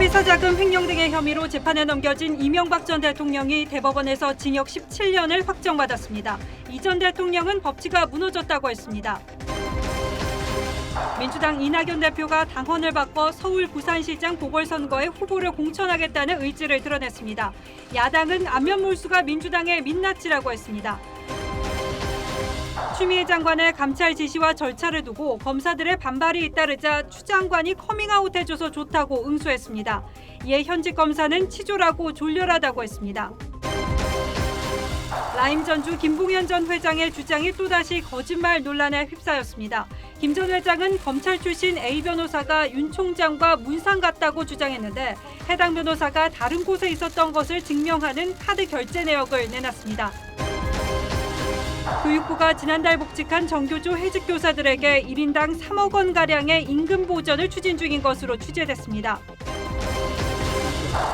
회사 자금 횡령 등의 혐의로 재판에 넘겨진 이명박 전 대통령이 대법원에서 징역 17년을 확정받았습니다. 이 전 대통령은 법치가 무너졌다고 했습니다. 민주당 이낙연 대표가 당헌을 바꿔 서울 부산시장 보궐선거에 후보를 공천하겠다는 의지를 드러냈습니다. 야당은 안면몰수가 민주당의 민낯이라고 했습니다. 추미애 장관의 감찰 지시와 절차를 두고 검사들의 반발이 잇따르자 추 장관이 커밍아웃해줘서 좋다고 응수했습니다. 이에 현직 검사는 치졸하고 졸렬하다고 했습니다. 라임전주 김봉현 전 회장의 주장이 또다시 거짓말 논란에 휩싸였습니다. 김 전 회장은 검찰 출신 A 변호사가 윤 총장과 문상 같다고 주장했는데 해당 변호사가 다른 곳에 있었던 것을 증명하는 카드 결제 내역을 내놨습니다. 교육부가 지난달 복직한 정교조 해직 교사들에게 1인당 3억 원가량의 임금 보전을 추진 중인 것으로 취재됐습니다.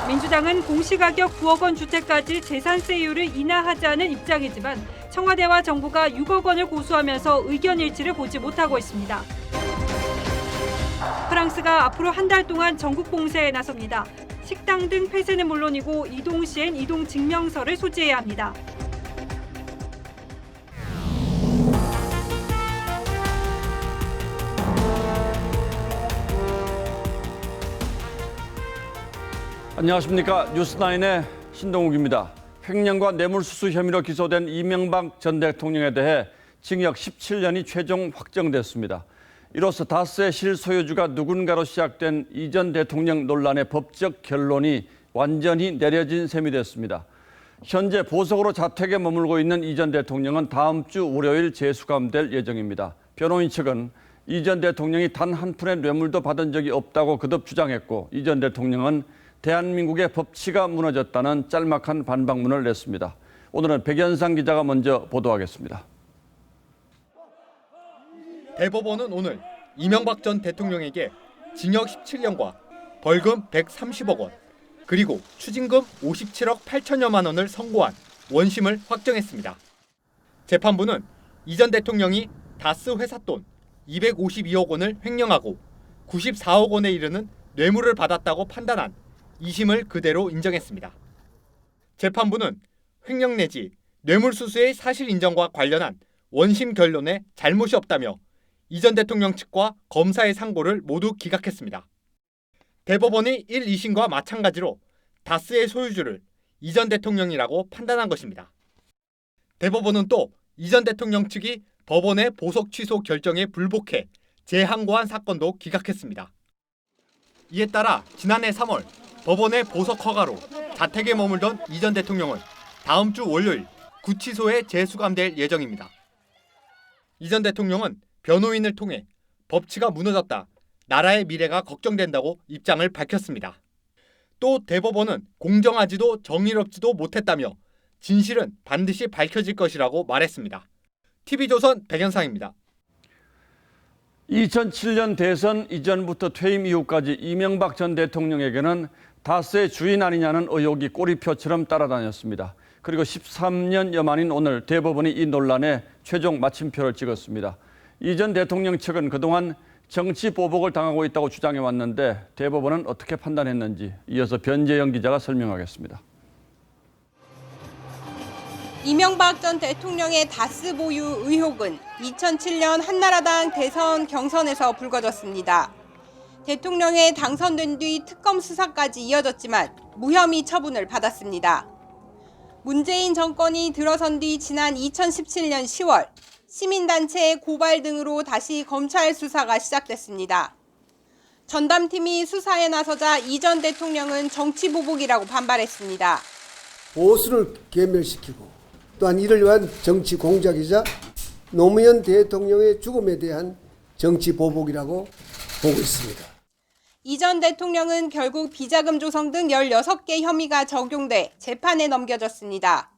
민주당은 공시가격 9억 원 주택까지 재산세율을 인하하자는 입장이지만 청와대와 정부가 6억 원을 고수하면서 의견 일치를 보지 못하고 있습니다. 프랑스가 앞으로 한 달 동안 전국 봉쇄에 나섭니다. 식당 등 폐쇄는 물론이고 이동 시엔 이동 증명서를 소지해야 합니다. 안녕하십니까. 뉴스나인의 신동욱입니다. 횡령과 뇌물수수 혐의로 기소된 이명박 전 대통령에 대해 징역 17년이 최종 확정됐습니다. 이로써 다스의 실소유주가 누군가로 시작된 이 전 대통령 논란의 법적 결론이 완전히 내려진 셈이 됐습니다. 현재 보석으로 자택에 머물고 있는 이 전 대통령은 다음 주 월요일 재수감될 예정입니다. 변호인 측은 이 전 대통령이 단 한 푼의 뇌물도 받은 적이 없다고 거듭 주장했고, 이 전 대통령은 대한민국의 법치가 무너졌다는 짤막한 반박문을 냈습니다. 오늘은 백연상 기자가 먼저 보도하겠습니다. 대법원은 오늘 이명박 전 대통령에게 징역 17년과 벌금 130억 원, 그리고 추징금 57억 8천여만 원을 선고한 원심을 확정했습니다. 재판부는 이 전 대통령이 다스 회사 돈 252억 원을 횡령하고 94억 원에 이르는 뇌물을 받았다고 판단한 2심을 그대로 인정했습니다. 재판부는 횡령 내지 뇌물수수의 사실 인정과 관련한 원심 결론에 잘못이 없다며 이 전 대통령 측과 검사의 상고를 모두 기각했습니다. 대법원이 1, 2심과 마찬가지로 다스의 소유주를 이 전 대통령이라고 판단한 것입니다. 대법원은 또 이 전 대통령 측이 법원의 보석 취소 결정에 불복해 재항고한 사건도 기각했습니다. 이에 따라 지난해 3월 법원의 보석 허가로 자택에 머물던 이 전 대통령은 다음 주 월요일 구치소에 재수감될 예정입니다. 이 전 대통령은 변호인을 통해 법치가 무너졌다, 나라의 미래가 걱정된다고 입장을 밝혔습니다. 또 대법원은 공정하지도 정의롭지도 못했다며 진실은 반드시 밝혀질 것이라고 말했습니다. TV조선 백연상입니다. 2007년 대선 이전부터 퇴임 이후까지 이명박 전 대통령에게는 다스의 주인 아니냐는 의혹이 꼬리표처럼 따라다녔습니다. 그리고 13년여 만인 오늘 대법원이 이 논란에 최종 마침표를 찍었습니다. 이 전 대통령 측은 그동안 정치 보복을 당하고 있다고 주장해왔는데 대법원은 어떻게 판단했는지 이어서 변재영 기자가 설명하겠습니다. 이명박 전 대통령의 다스 보유 의혹은 2007년 한나라당 대선 경선에서 불거졌습니다. 대통령에 당선된 뒤 특검 수사까지 이어졌지만 무혐의 처분을 받았습니다. 문재인 정권이 들어선 뒤 지난 2017년 10월 시민단체의 고발 등으로 다시 검찰 수사가 시작됐습니다. 전담팀이 수사에 나서자 이 전 대통령은 정치보복이라고 반발했습니다. 보수를 괴멸시키고 또한 이를 위한 정치 공작이자 노무현 대통령의 죽음에 대한 정치 보복이라고 보고 있습니다. 이 전 대통령은 결국 비자금 조성 등 16개 혐의가 적용돼 재판에 넘겨졌습니다.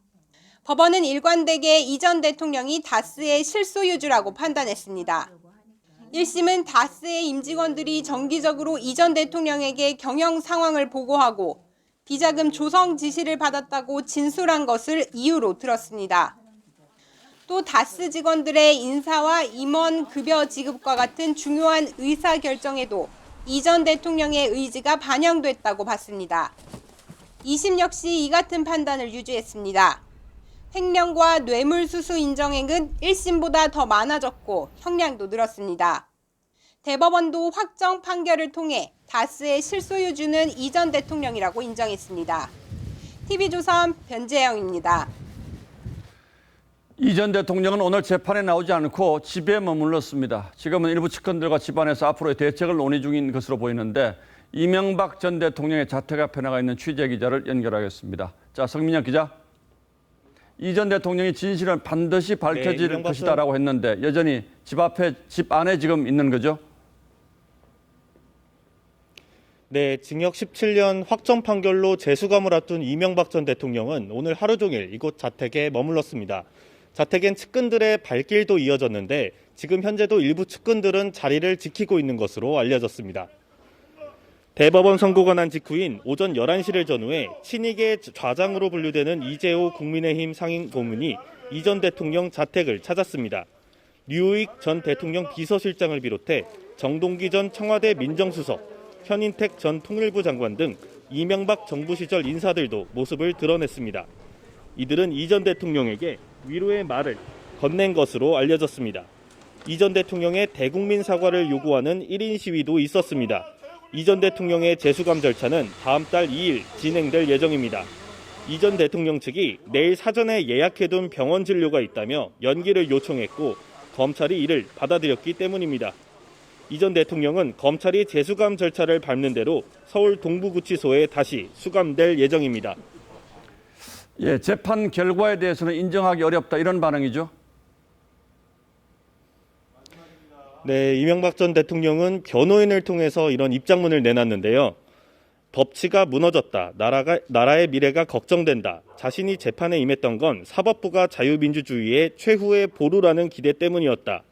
법원은 일관되게 이 전 대통령이 다스의 실소유주라고 판단했습니다. 1심은 다스의 임직원들이 정기적으로 이 전 대통령에게 경영 상황을 보고하고 비자금 조성 지시를 받았다고 진술한 것을 이유로 들었습니다. 또 다스 직원들의 인사와 임원 급여 지급과 같은 중요한 의사결정에도 이 전 대통령의 의지가 반영됐다고 봤습니다. 2심 역시 이 같은 판단을 유지했습니다. 횡령과 뇌물수수 인정액은 1심보다 더 많아졌고 형량도 늘었습니다. 대법원도 확정 판결을 통해 다스의 실소유주는 이 전 대통령이라고 인정했습니다. TV조선 변재영입니다. 이 전 대통령은 오늘 재판에 나오지 않고 집에 머물렀습니다. 지금은 일부 측근들과 집안에서 앞으로의 대책을 논의 중인 것으로 보이는데 이명박 전 대통령의 자택 앞에 나가 있는 취재기자를 연결하겠습니다. 자, 성민영 기자. 이 전 대통령이 진실은 반드시 밝혀질 것이다라고 했는데 여전히 집 안에 지금 있는 거죠? 네, 징역 17년 확정 판결로 재수감을 앞둔 이명박 전 대통령은 오늘 하루 종일 이곳 자택에 머물렀습니다. 자택엔 측근들의 발길도 이어졌는데 지금 현재도 일부 측근들은 자리를 지키고 있는 것으로 알려졌습니다. 대법원 선고가 난 직후인 오전 11시를 전후해 친이계 좌장으로 분류되는 이재호 국민의힘 상임고문이 이 전 대통령 자택을 찾았습니다. 류익 전 대통령 비서실장을 비롯해 정동기 전 청와대 민정수석, 현인택 전 통일부 장관 등 이명박 정부 시절 인사들도 모습을 드러냈습니다. 이들은 이 전 대통령에게 위로의 말을 건넨 것으로 알려졌습니다. 이 전 대통령의 대국민 사과를 요구하는 1인 시위도 있었습니다. 이 전 대통령의 재수감 절차는 다음 달 2일 진행될 예정입니다. 이 전 대통령 측이 내일 사전에 예약해둔 병원 진료가 있다며 연기를 요청했고 검찰이 이를 받아들였기 때문입니다. 이 전 대통령은 검찰이 재수감 절차를 밟는 대로 서울 동부구치소에 다시 수감될 예정입니다. 예, 재판 결과에 대해서는 인정하기 어렵다 이런 반응이죠? 네, 이명박 전 대통령은 변호인을 통해서 이런 입장문을 내놨는데요. 법치가 무너졌다. 나라의 미래가 걱정된다. 자신이 재판에 임했던 건 사법부가 자유민주주의의 최후의 보루라는 기대 때문이었다.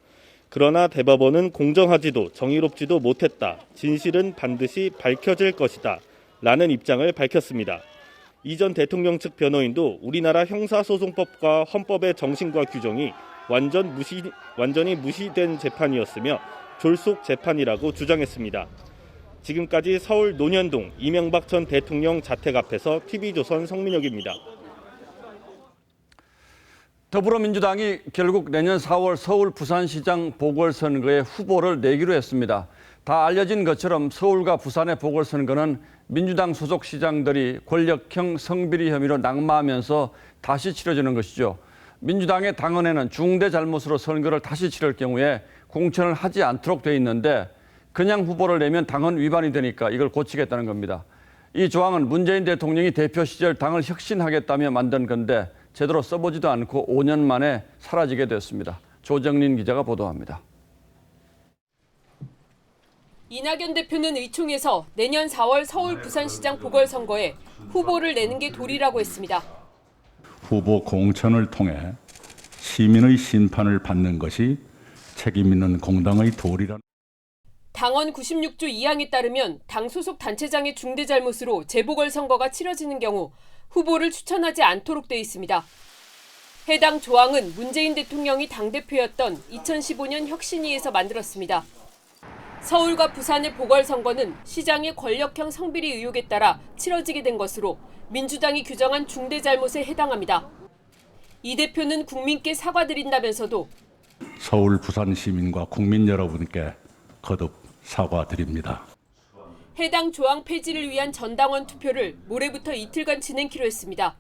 그러나 대법원은 공정하지도 정의롭지도 못했다. 진실은 반드시 밝혀질 것이다. 라는 입장을 밝혔습니다. 이 전 대통령 측 변호인도 우리나라 형사소송법과 헌법의 정신과 규정이 완전히 무시된 재판이었으며 졸속 재판이라고 주장했습니다. 지금까지 서울 논현동 이명박 전 대통령 자택 앞에서 TV조선 성민혁입니다. 더불어민주당이 결국 내년 4월 서울 부산시장 보궐선거에 후보를 내기로 했습니다. 다 알려진 것처럼 서울과 부산의 보궐선거는 민주당 소속 시장들이 권력형 성비리 혐의로 낙마하면서 다시 치러지는 것이죠. 민주당의 당헌에는 중대 잘못으로 선거를 다시 치를 경우에 공천을 하지 않도록 돼 있는데 그냥 후보를 내면 당헌 위반이 되니까 이걸 고치겠다는 겁니다. 이 조항은 문재인 대통령이 대표 시절 당을 혁신하겠다며 만든 건데 제대로 써보지도 않고 5년 만에 사라지게 됐습니다. 조정린 기자가 보도합니다. 이낙연 대표는 의총에서 내년 4월 서울 부산시장 보궐선거에 후보를 내는 게 도리라고 했습니다. 후보 공천을 통해 시민의 심판을 받는 것이 책임 있는 공당의 도리라. 당헌 96조 2항에 따르면 당 소속 단체장의 중대 잘못으로 재보궐선거가 치러지는 경우 후보를 추천하지 않도록 돼 있습니다. 해당 조항은 문재인 대통령이 당대표였던 2015년 혁신위에서 만들었습니다. 서울과 부산의 보궐선거는 시장의 권력형 성비리 의혹에 따라 치러지게 된 것으로 민주당이 규정한 중대 잘못에 해당합니다. 이 대표는 국민께 사과드린다면서도 서울 부산 시민과 국민 여러분께 거듭 사과드립니다. 해당 조항 폐지를 위한 전당원 투표를 모레부터 이틀간 진행키로 했습니다.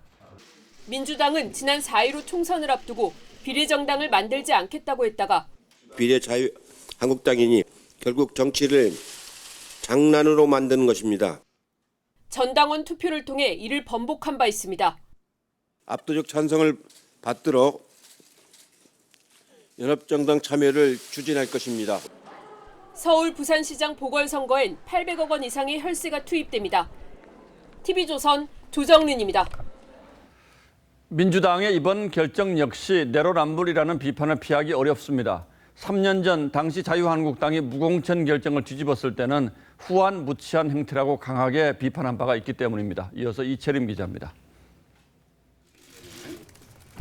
민주당은 지난 4.15 총선을 앞두고 비례정당을 만들지 않겠다고 했다가 비례자유한국당이니 결국 정치를 장난으로 만드는 것입니다. 전당원 투표를 통해 이를 번복한 바 있습니다. 압도적 찬성을 받도록 연합정당 참여를 추진할 것입니다. 서울 부산시장 보궐선거엔 800억 원 이상의 혈세가 투입됩니다. TV조선 조정린입니다. 민주당의 이번 결정 역시 내로남불이라는 비판을 피하기 어렵습니다. 3년 전 당시 자유한국당이 무공천 결정을 뒤집었을 때는 후한무치한 행태라고 강하게 비판한 바가 있기 때문입니다. 이어서 이채림 기자입니다.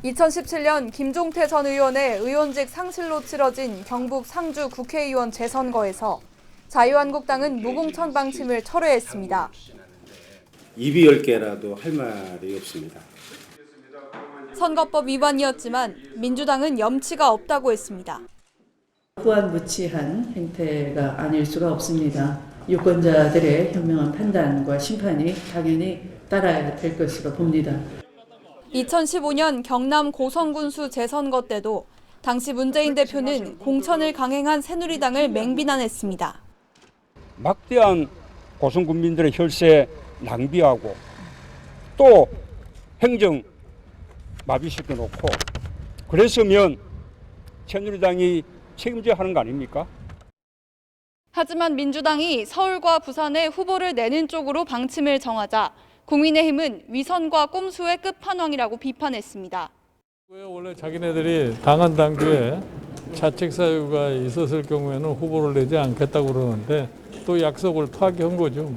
2017년 김종태 전 의원의 의원직 상실로 치러진 경북 상주 국회의원 재선거에서 자유한국당은 무공천 방침을 철회했습니다. 입이 10개라도 할 말이 없습니다. 선거법 위반이었지만 민주당은 염치가 없다고 했습니다. 후한무치한 행태가 아닐 수가 없습니다. 유권자들의 현명한 판단과 심판이 당연히 따라야 될 것으로 봅니다. 2015년 경남 고성군수 재선거 때도 당시 문재인 대표는 공천을 강행한 새누리당을 맹비난했습니다. 막대한 고성군민들의 혈세 낭비하고 또 행정 마비시켜놓고 그랬으면 새누리당이 책임져야 하는 거 아닙니까? 하지만 민주당이 서울과 부산에 후보를 내는 쪽으로 방침을 정하자 국민의힘은 위선과 꼼수의 끝판왕이라고 비판했습니다. 원래 자기네들이 당헌 당규에 자책 사유가 있었을 경우에는 후보를 내지 않겠다고 그러는데 또 약속을 파기한 거죠.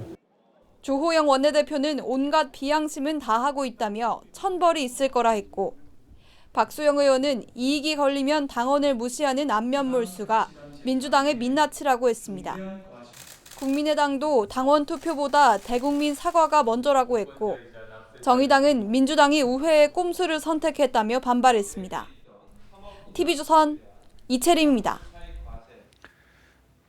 주호영 원내대표는 온갖 비양심은 다 하고 있다며 천벌이 있을 거라 했고, 박수영 의원은 이익이 걸리면 당원을 무시하는 안면몰수가 민주당의 민낯이라고 했습니다. 국민의당도 당원 투표보다 대국민 사과가 먼저라고 했고, 정의당은 민주당이 우회의 꼼수를 선택했다며 반발했습니다. TV조선 이채림입니다.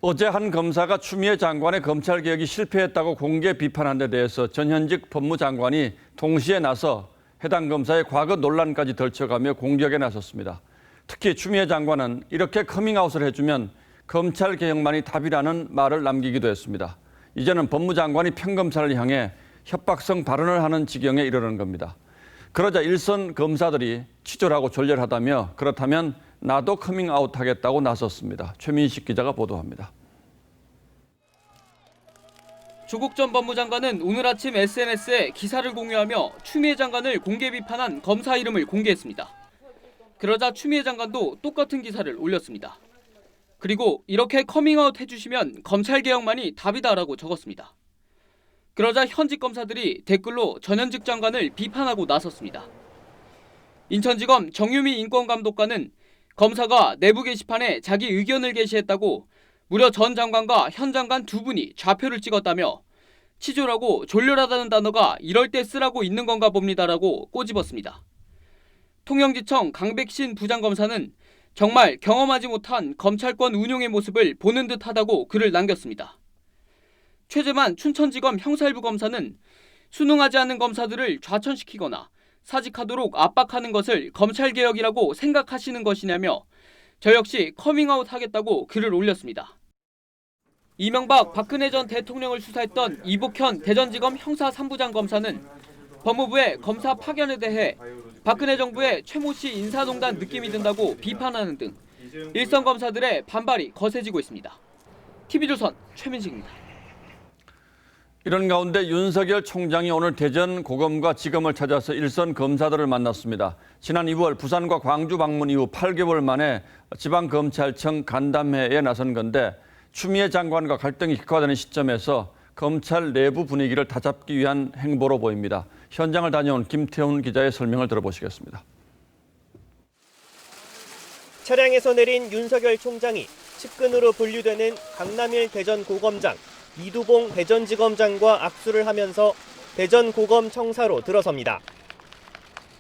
어제 한 검사가 추미애 장관의 검찰개혁이 실패했다고 공개 비판한 데 대해서 전현직 법무장관이 동시에 나서 해당 검사의 과거 논란까지 덜쳐가며 공격에 나섰습니다. 특히 추미애 장관은 이렇게 커밍아웃을 해주면 검찰개혁만이 답이라는 말을 남기기도 했습니다. 이제는 법무장관이 평검사를 향해 협박성 발언을 하는 지경에 이르는 겁니다. 그러자 일선 검사들이 치졸하고 졸렬하다며 그렇다면 나도 커밍아웃 하겠다고 나섰습니다. 최민식 기자가 보도합니다. 조국 전 법무장관은 오늘 아침 SNS에 기사를 공유하며 추미애 장관을 공개 비판한 검사 이름을 공개했습니다. 그러자 추미애 장관도 똑같은 기사를 올렸습니다. 그리고 이렇게 커밍아웃 해주시면 검찰개혁만이 답이다라고 적었습니다. 그러자 현직 검사들이 댓글로 전현직 장관을 비판하고 나섰습니다. 인천지검 정유미 인권감독관은 검사가 내부 게시판에 자기 의견을 게시했다고 무려 전 장관과 현 장관 두 분이 좌표를 찍었다며 치졸하고 졸렬하다는 단어가 이럴 때 쓰라고 있는 건가 봅니다라고 꼬집었습니다. 통영지청 강백신 부장검사는 정말 경험하지 못한 검찰권 운용의 모습을 보는 듯하다고 글을 남겼습니다. 최재만 춘천지검 형사일부 검사는 수능하지 않는 검사들을 좌천시키거나 사직하도록 압박하는 것을 검찰개혁이라고 생각하시는 것이냐며 저 역시 커밍아웃 하겠다고 글을 올렸습니다. 이명박 박근혜 전 대통령을 수사했던 이복현 대전지검 형사 3부장 검사는 법무부의 검사 파견에 대해 박근혜 정부의 최모 씨 인사농단 느낌이 든다고 비판하는 등 일선 검사들의 반발이 거세지고 있습니다. TV조선 최민식입니다. 이런 가운데 윤석열 총장이 오늘 대전 고검과 지검을 찾아서 일선 검사들을 만났습니다. 지난 2월 부산과 광주 방문 이후 8개월 만에 지방검찰청 간담회에 나선 건데 추미애 장관과 갈등이 격화되는 시점에서 검찰 내부 분위기를 다잡기 위한 행보로 보입니다. 현장을 다녀온 김태훈 기자의 설명을 들어보시겠습니다. 차량에서 내린 윤석열 총장이 측근으로 분류되는 강남일 대전고검장, 이두봉 대전지검장과 악수를 하면서 대전고검청사로 들어섭니다.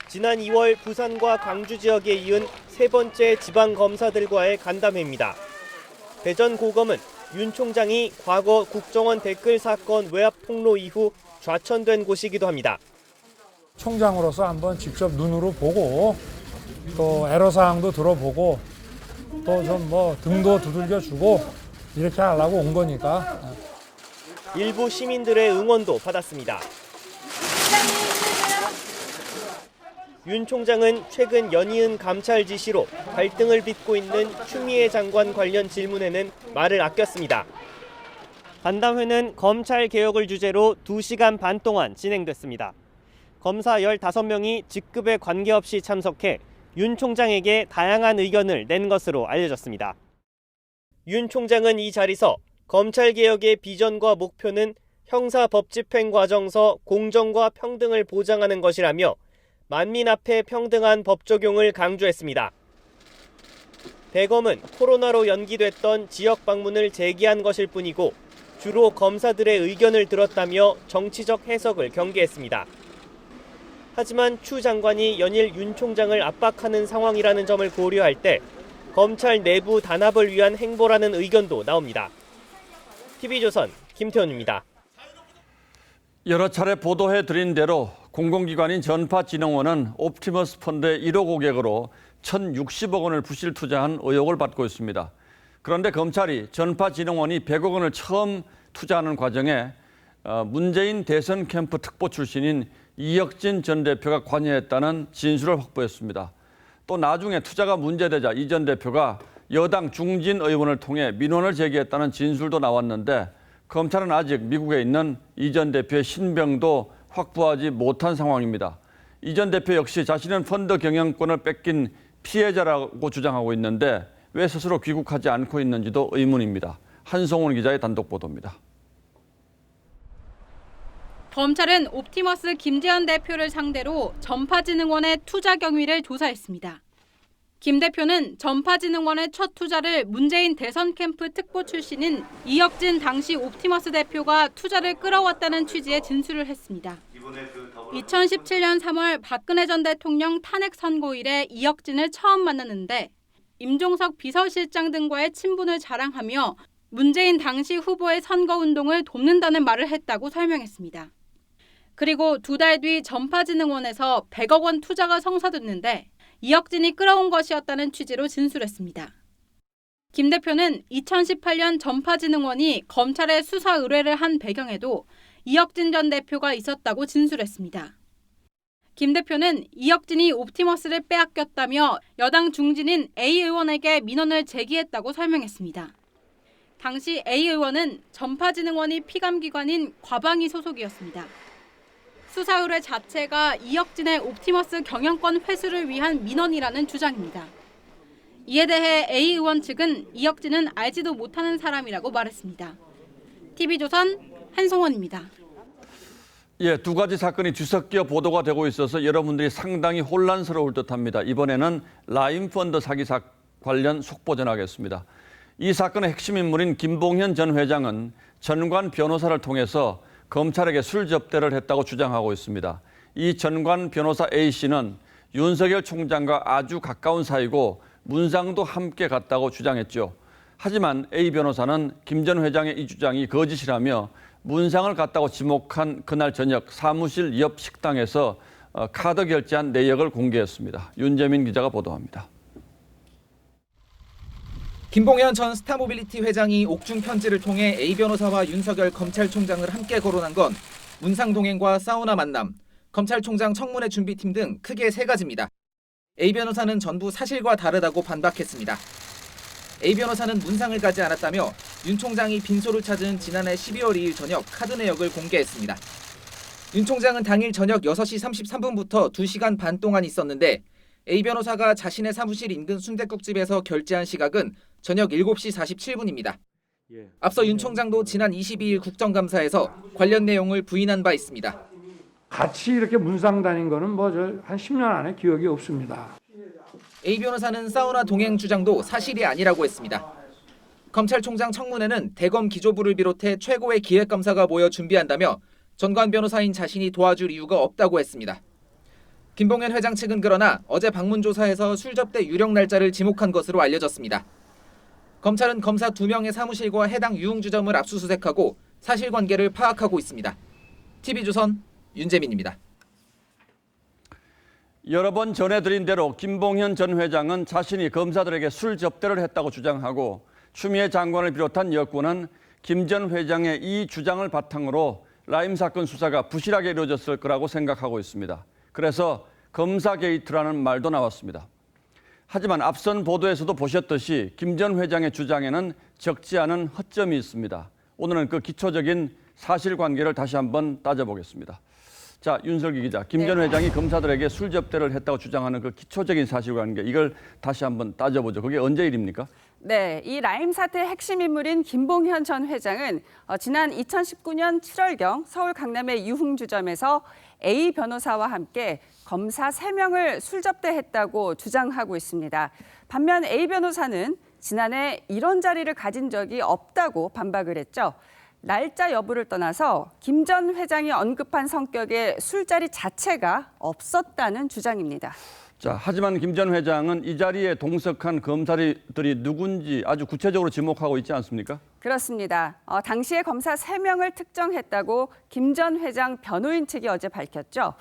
지난 2월 부산과 광주 지역에 이은 세 번째 지방검사들과의 간담회입니다. 대전고검은 윤 총장이 과거 국정원 댓글 사건 외압 폭로 이후 좌천된 곳이기도 합니다. 총장으로서 한번 직접 눈으로 보고 또 애로사항도 들어보고 또 좀 등도 두들겨주고 이렇게 하려고 온 거니까. 일부 시민들의 응원도 받았습니다. 윤 총장은 최근 연이은 감찰 지시로 갈등을 빚고 있는 추미애 장관 관련 질문에는 말을 아꼈습니다. 간담회는 검찰 개혁을 주제로 2시간 반 동안 진행됐습니다. 검사 15명이 직급에 관계없이 참석해 윤 총장에게 다양한 의견을 낸 것으로 알려졌습니다. 윤 총장은 이 자리에서 검찰개혁의 비전과 목표는 형사법집행과정서 공정과 평등을 보장하는 것이라며 만민 앞에 평등한 법 적용을 강조했습니다. 대검은 코로나로 연기됐던 지역 방문을 재개한 것일 뿐이고 주로 검사들의 의견을 들었다며 정치적 해석을 경계했습니다. 하지만 추 장관이 연일 윤 총장을 압박하는 상황이라는 점을 고려할 때 검찰 내부 단합을 위한 행보라는 의견도 나옵니다. TV조선 김태훈입니다. 여러 차례 보도해드린 대로 공공기관인 전파진흥원은 옵티머스 펀드의 1호 고객으로 1,060억 원을 부실 투자한 의혹을 받고 있습니다. 그런데 검찰이 전파진흥원이 100억 원을 처음 투자하는 과정에 문재인 대선 캠프 특보 출신인 이혁진 전 대표가 관여했다는 진술을 확보했습니다. 또 나중에 투자가 문제되자 이 전 대표가 여당 중진 의원을 통해 민원을 제기했다는 진술도 나왔는데 검찰은 아직 미국에 있는 이 전 대표의 신병도 확보하지 못한 상황입니다. 이 전 대표 역시 자신은 펀드 경영권을 뺏긴 피해자라고 주장하고 있는데 왜 스스로 귀국하지 않고 있는지도 의문입니다. 한송훈 기자의 단독 보도입니다. 검찰은 옵티머스 김재현 대표를 상대로 전파진흥원의 투자 경위를 조사했습니다. 김 대표는 전파진흥원의 첫 투자를 문재인 대선 캠프 특보 출신인 이혁진 당시 옵티머스 대표가 투자를 끌어왔다는 취지의 진술을 했습니다. 2017년 3월 박근혜 전 대통령 탄핵 선고일에 이혁진을 처음 만났는데 임종석 비서실장 등과의 친분을 자랑하며 문재인 당시 후보의 선거운동을 돕는다는 말을 했다고 설명했습니다. 그리고 2달 뒤 전파진흥원에서 100억 원 투자가 성사됐는데 이혁진이 끌어온 것이었다는 취지로 진술했습니다. 김 대표는 2018년 전파진흥원이 검찰에 수사 의뢰를 한 배경에도 이혁진 전 대표가 있었다고 진술했습니다. 김 대표는 이혁진이 옵티머스를 빼앗겼다며 여당 중진인 A 의원에게 민원을 제기했다고 설명했습니다. 당시 A 의원은 전파진흥원이 피감기관인 과방위 소속이었습니다. 수사 의뢰 자체가 이혁진의 옵티머스 경영권 회수를 위한 민원이라는 주장입니다. 이에 대해 A 의원 측은 이혁진은 알지도 못하는 사람이라고 말했습니다. TV조선 한송원입니다. 예, 두 가지 사건이 뒤섞여 보도가 되고 있어서 여러분들이 상당히 혼란스러울 듯합니다. 이번에는 라임펀드 사기 관련 속보 전하겠습니다. 이 사건의 핵심 인물인 김봉현 전 회장은 전관 변호사를 통해서 검찰에게 술 접대를 했다고 주장하고 있습니다. 이 전관 변호사 A씨는 윤석열 총장과 아주 가까운 사이고 문상도 함께 갔다고 주장했죠. 하지만 A 변호사는 김 전 회장의 이 주장이 거짓이라며 문상을 갔다고 지목한 그날 저녁 사무실 옆 식당에서 카드 결제한 내역을 공개했습니다. 윤재민 기자가 보도합니다. 김봉현 전 스타모빌리티 회장이 옥중 편지를 통해 A 변호사와 윤석열 검찰총장을 함께 거론한 건 문상 동행과 사우나 만남, 검찰총장 청문회 준비팀 등 크게 3가지입니다. A 변호사는 전부 사실과 다르다고 반박했습니다. A 변호사는 문상을 가지 않았다며 윤 총장이 빈소를 찾은 지난해 12월 2일 저녁 카드 내역을 공개했습니다. 윤 총장은 당일 저녁 6시 33분부터 2시간 반 동안 있었는데 A 변호사가 자신의 사무실 인근 순댓국집에서 결제한 시각은 저녁 7시 47분입니다. 앞서 윤 총장도 지난 22일 국정감사에서 관련 내용을 부인한 바 있습니다. 같이 이렇게 문상 다닌 거는 한 10년 안에 기억이 없습니다. A 변호사는 사우나 동행 주장도 사실이 아니라고 했습니다. 검찰총장 청문회는 대검 기조부를 비롯해 최고의 기획검사가 모여 준비한다며 전관 변호사인 자신이 도와줄 이유가 없다고 했습니다. 김봉현 회장 측은 그러나 어제 방문조사에서 술 접대 유력 날짜를 지목한 것으로 알려졌습니다. 검찰은 검사 2명의 사무실과 해당 유흥주점을 압수수색하고 사실관계를 파악하고 있습니다. TV조선 윤재민입니다. 여러 번 전해드린 대로 김봉현 전 회장은 자신이 검사들에게 술 접대를 했다고 주장하고 추미애 장관을 비롯한 여권은 김 전 회장의 이 주장을 바탕으로 라임 사건 수사가 부실하게 이루어졌을 거라고 생각하고 있습니다. 그래서 검사 게이트라는 말도 나왔습니다. 하지만 앞선 보도에서도 보셨듯이 김 전 회장의 주장에는 적지 않은 허점이 있습니다. 오늘은 그 기초적인 사실관계를 다시 한번 따져보겠습니다. 자, 윤석기 기자, 김 전 회장이 검사들에게 술 접대를 했다고 주장하는 그 기초적인 사실관계, 이걸 다시 한번 따져보죠. 그게 언제 일입니까? 네, 이 라임 사태의 핵심 인물인 김봉현 전 회장은 지난 2019년 7월경 서울 강남의 유흥주점에서 A 변호사와 함께 검사 3명을 술접대했다고 주장하고 있습니다. 반면 A 변호사는 지난해 이런 자리를 가진 적이 없다고 반박을 했죠. 날짜 여부를 떠나서 김 전 회장이 언급한 성격의 술자리 자체가 없었다는 주장입니다. 자, 하지만 김 전 회장은 이 자리에 동석한 검사들이 누군지 아주 구체적으로 지목하고 있지 않습니까? 그렇습니다. 당시에 검사 3명을 특정했다고 김 전 회장 변호인 측이 어제 밝혔죠.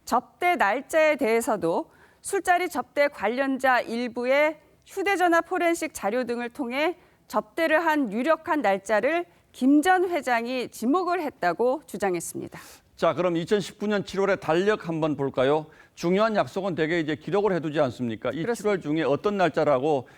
접대 날짜에 대해서도 술자리 접대 관련자 일부의 휴대전화 포렌식 자료 등을 통해 접대를 한 유력한 날짜를 김 전 회장이 지목을 했다고 주장했습니다. 자, 그럼 2019년 7월에 달력 한번 볼까요? 중요한 약속은 대개 이제 기록을 해두지 않습니까? 이 그렇습니다. 7월 중에 어떤 날짜라고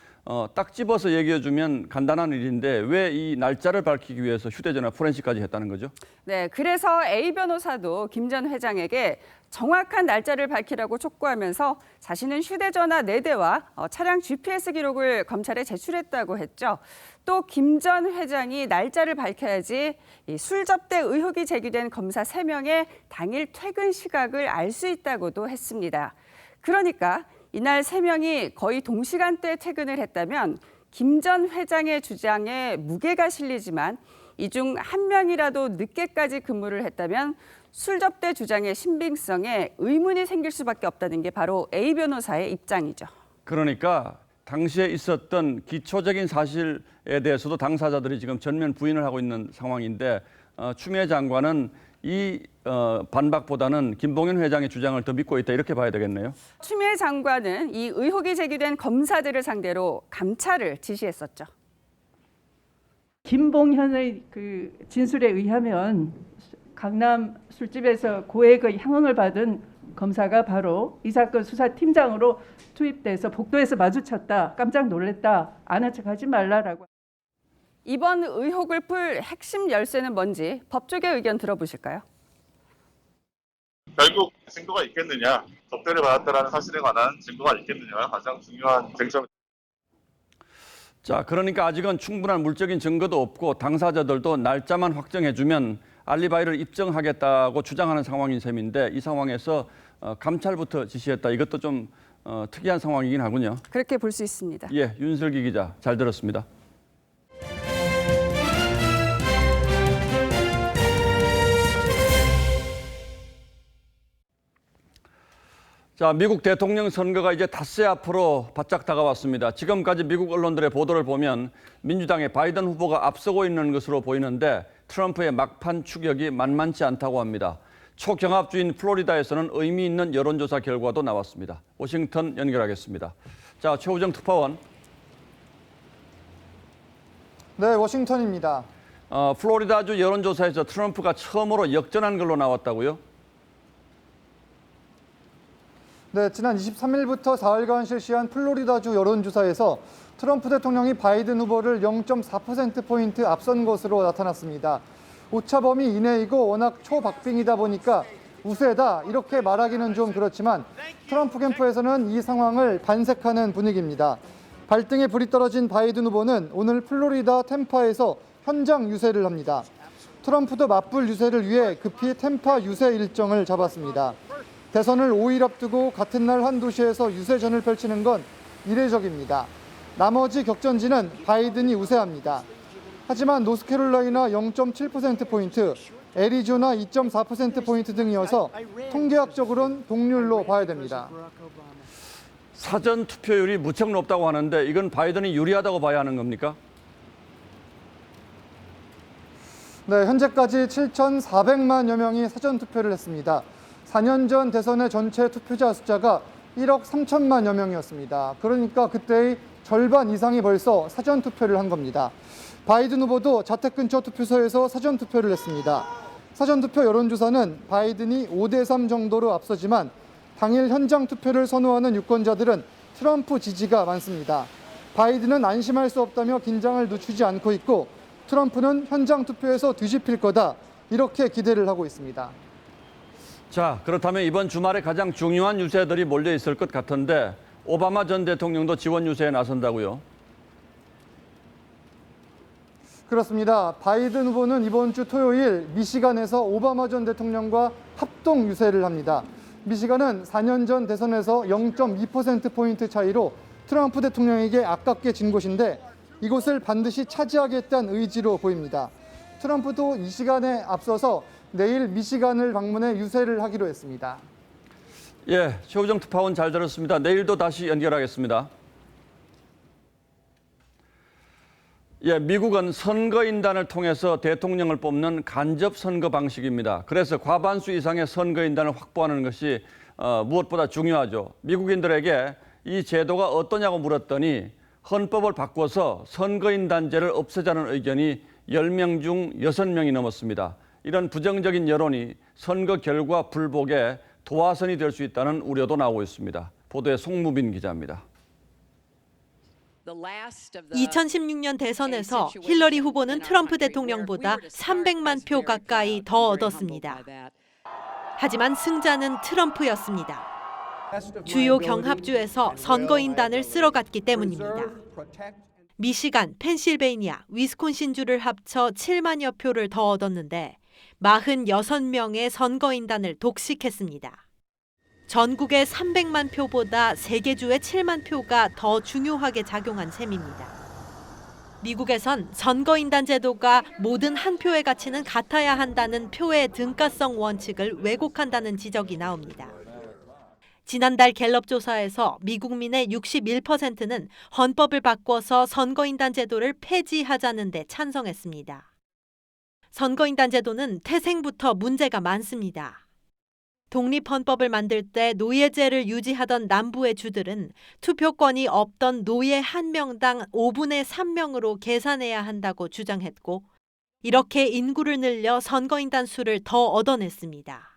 딱 집어서 얘기해주면 간단한 일인데 왜 이 날짜를 밝히기 위해서 휴대전화 포렌식까지 했다는 거죠? 네, 그래서 A 변호사도 김 전 회장에게 정확한 날짜를 밝히라고 촉구하면서 자신은 휴대전화 4대와 차량 GPS 기록을 검찰에 제출했다고 했죠. 또 김 전 회장이 날짜를 밝혀야지 이 술접대 의혹이 제기된 검사 3명의 당일 퇴근 시각을 알 수 있다고도 했습니다. 그러니까 이날 3명이 거의 동시간대에 퇴근을 했다면 김 전 회장의 주장에 무게가 실리지만 이 중 한 명이라도 늦게까지 근무를 했다면 술접대 주장의 신빙성에 의문이 생길 수밖에 없다는 게 바로 A 변호사의 입장이죠. 그러니까 당시에 있었던 기초적인 사실에 대해서도 당사자들이 지금 전면 부인을 하고 있는 상황인데 추미애 장관은 이 반박보다는 김봉현 회장의 주장을 더 믿고 있다 이렇게 봐야 되겠네요. 추미애 장관은 이 의혹이 제기된 검사들을 상대로 감찰을 지시했었죠. 김봉현의 그 진술에 의하면 강남 술집에서 고액의 향응을 받은 검사가 바로 이 사건 수사팀장으로 투입돼서 복도에서 마주쳤다. 깜짝 놀랐다. 아는 척하지 말라라고. 이번 의혹을 풀 핵심 열쇠는 뭔지 법조계 의견 들어보실까요? 결국 증거가 있겠느냐, 접대를 받았다는 사실에 관한 증거가 있겠느냐가 가장 중요한 쟁점. 자, 그러니까 아직은 충분한 물적인 증거도 없고 당사자들도 날짜만 확정해주면 알리바이를 입증하겠다고 주장하는 상황인 셈인데 이 상황에서 감찰부터 지시했다. 이것도 좀 특이한 상황이긴 하군요. 그렇게 볼 수 있습니다. 예, 윤슬기 기자 잘 들었습니다. 자, 미국 대통령 선거가 이제 닷새 앞으로 바짝 다가왔습니다. 지금까지 미국 언론들의 보도를 보면 민주당의 바이든 후보가 앞서고 있는 것으로 보이는데 트럼프의 막판 추격이 만만치 않다고 합니다. 초경합주인 플로리다에서는 의미 있는 여론조사 결과도 나왔습니다. 워싱턴 연결하겠습니다. 자, 최우정 특파원. 네, 워싱턴입니다. 플로리다주 여론조사에서 트럼프가 처음으로 역전한 걸로 나왔다고요? 네, 지난 23일부터 4일간 실시한 플로리다주 여론조사에서 트럼프 대통령이 바이든 후보를 0.4%포인트 앞선 것으로 나타났습니다. 오차 범위 이내이고 워낙 초박빙이다 보니까 우세다 이렇게 말하기는 좀 그렇지만 트럼프 캠프에서는 이 상황을 반색하는 분위기입니다. 발등에 불이 떨어진 바이든 후보는 오늘 플로리다 템파에서 현장 유세를 합니다. 트럼프도 맞불 유세를 위해 급히 템파 유세 일정을 잡았습니다. 대선을 5일 앞두고 같은 날 한 도시에서 유세전을 펼치는 건 이례적입니다. 나머지 격전지는 바이든이 우세합니다. 하지만 노스캐롤라이나 0.7%포인트, 애리조나 2.4%포인트 등이어서 통계학적으로는 동률로 봐야 됩니다. 사전 투표율이 무척 높다고 하는데 이건 바이든이 유리하다고 봐야 하는 겁니까? 네, 현재까지 7,400만여 명이 사전 투표를 했습니다. 4년 전 대선의 전체 투표자 숫자가 1억 3천만여 명이었습니다. 그러니까 그때의 절반 이상이 벌써 사전 투표를 한 겁니다. 바이든 후보도 자택 근처 투표소에서 사전 투표를 했습니다. 사전 투표 여론조사는 바이든이 5대3 정도로 앞서지만 당일 현장 투표를 선호하는 유권자들은 트럼프 지지가 많습니다. 바이든은 안심할 수 없다며 긴장을 늦추지 않고 있고 트럼프는 현장 투표에서 뒤집힐 거다 이렇게 기대를 하고 있습니다. 자, 그렇다면 이번 주말에 가장 중요한 유세들이 몰려 있을 것 같은데 오바마 전 대통령도 지원 유세에 나선다고요? 그렇습니다. 바이든 후보는 이번 주 토요일 미시간에서 오바마 전 대통령과 합동 유세를 합니다. 미시간은 4년 전 대선에서 0.2%포인트 차이로 트럼프 대통령에게 아깝게 진 곳인데 이곳을 반드시 차지하겠다는 의지로 보입니다. 트럼프도 이 시간에 앞서서 내일 미시간을 방문해 유세를 하기로 했습니다. 예, 최우정 특파원 잘 들었습니다. 내일도 다시 연결하겠습니다. 예, 미국은 선거인단을 통해서 대통령을 뽑는 간접 선거 방식입니다. 그래서 과반수 이상의 선거인단을 확보하는 것이 무엇보다 중요하죠. 미국인들에게 이 제도가 어떠냐고 물었더니 헌법을 바꿔서 선거인단제를 없애자는 의견이 10명 중 6명이 넘었습니다. 이런 부정적인 여론이 선거 결과 불복에 도화선이 될 수 있다는 우려도 나오고 있습니다. 보도에 송무빈 기자입니다. 2016년 대선에서 힐러리 후보는 트럼프 대통령보다 300만 표 가까이 더 얻었습니다. 하지만 승자는 트럼프였습니다. 주요 경합주에서 선거인단을 쓸어갔기 때문입니다. 미시간, 펜실베이니아, 위스콘신주를 합쳐 7만여 표를 더 얻었는데 46명의 선거인단을 독식했습니다. 전국의 300만 표보다 3개 주의 7만 표가 더 중요하게 작용한 셈입니다. 미국에선 선거인단 제도가 모든 한 표의 가치는 같아야 한다는 표의 등가성 원칙을 왜곡한다는 지적이 나옵니다. 지난달 갤럽 조사에서 미국민의 61%는 헌법을 바꿔서 선거인단 제도를 폐지하자는 데 찬성했습니다. 선거인단 제도는 태생부터 문제가 많습니다. 독립헌법을 만들 때 노예제를 유지하던 남부의 주들은 투표권이 없던 노예 1명당 5분의 3명으로 계산해야 한다고 주장했고 이렇게 인구를 늘려 선거인단 수를 더 얻어냈습니다.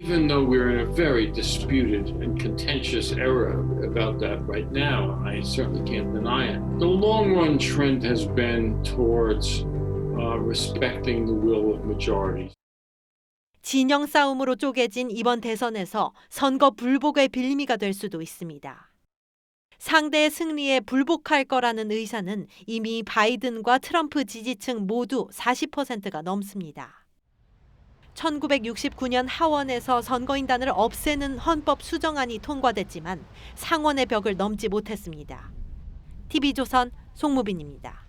Even though we're in a very disputed and contentious era about that right now, I certainly can't deny it. The long-run trend has been towards respecting the will of majorities. 진영 싸움으로 쪼개진 이번 대선에서 선거 불복의 빌미가 될 수도 있습니다. 상대의 승리에 불복할 거라는 의사는 이미 바이든과 트럼프 지지층 모두 40%가 넘습니다. 1969년 하원에서 선거인단을 없애는 헌법 수정안이 통과됐지만 상원의 벽을 넘지 못했습니다. TV조선 송무빈입니다.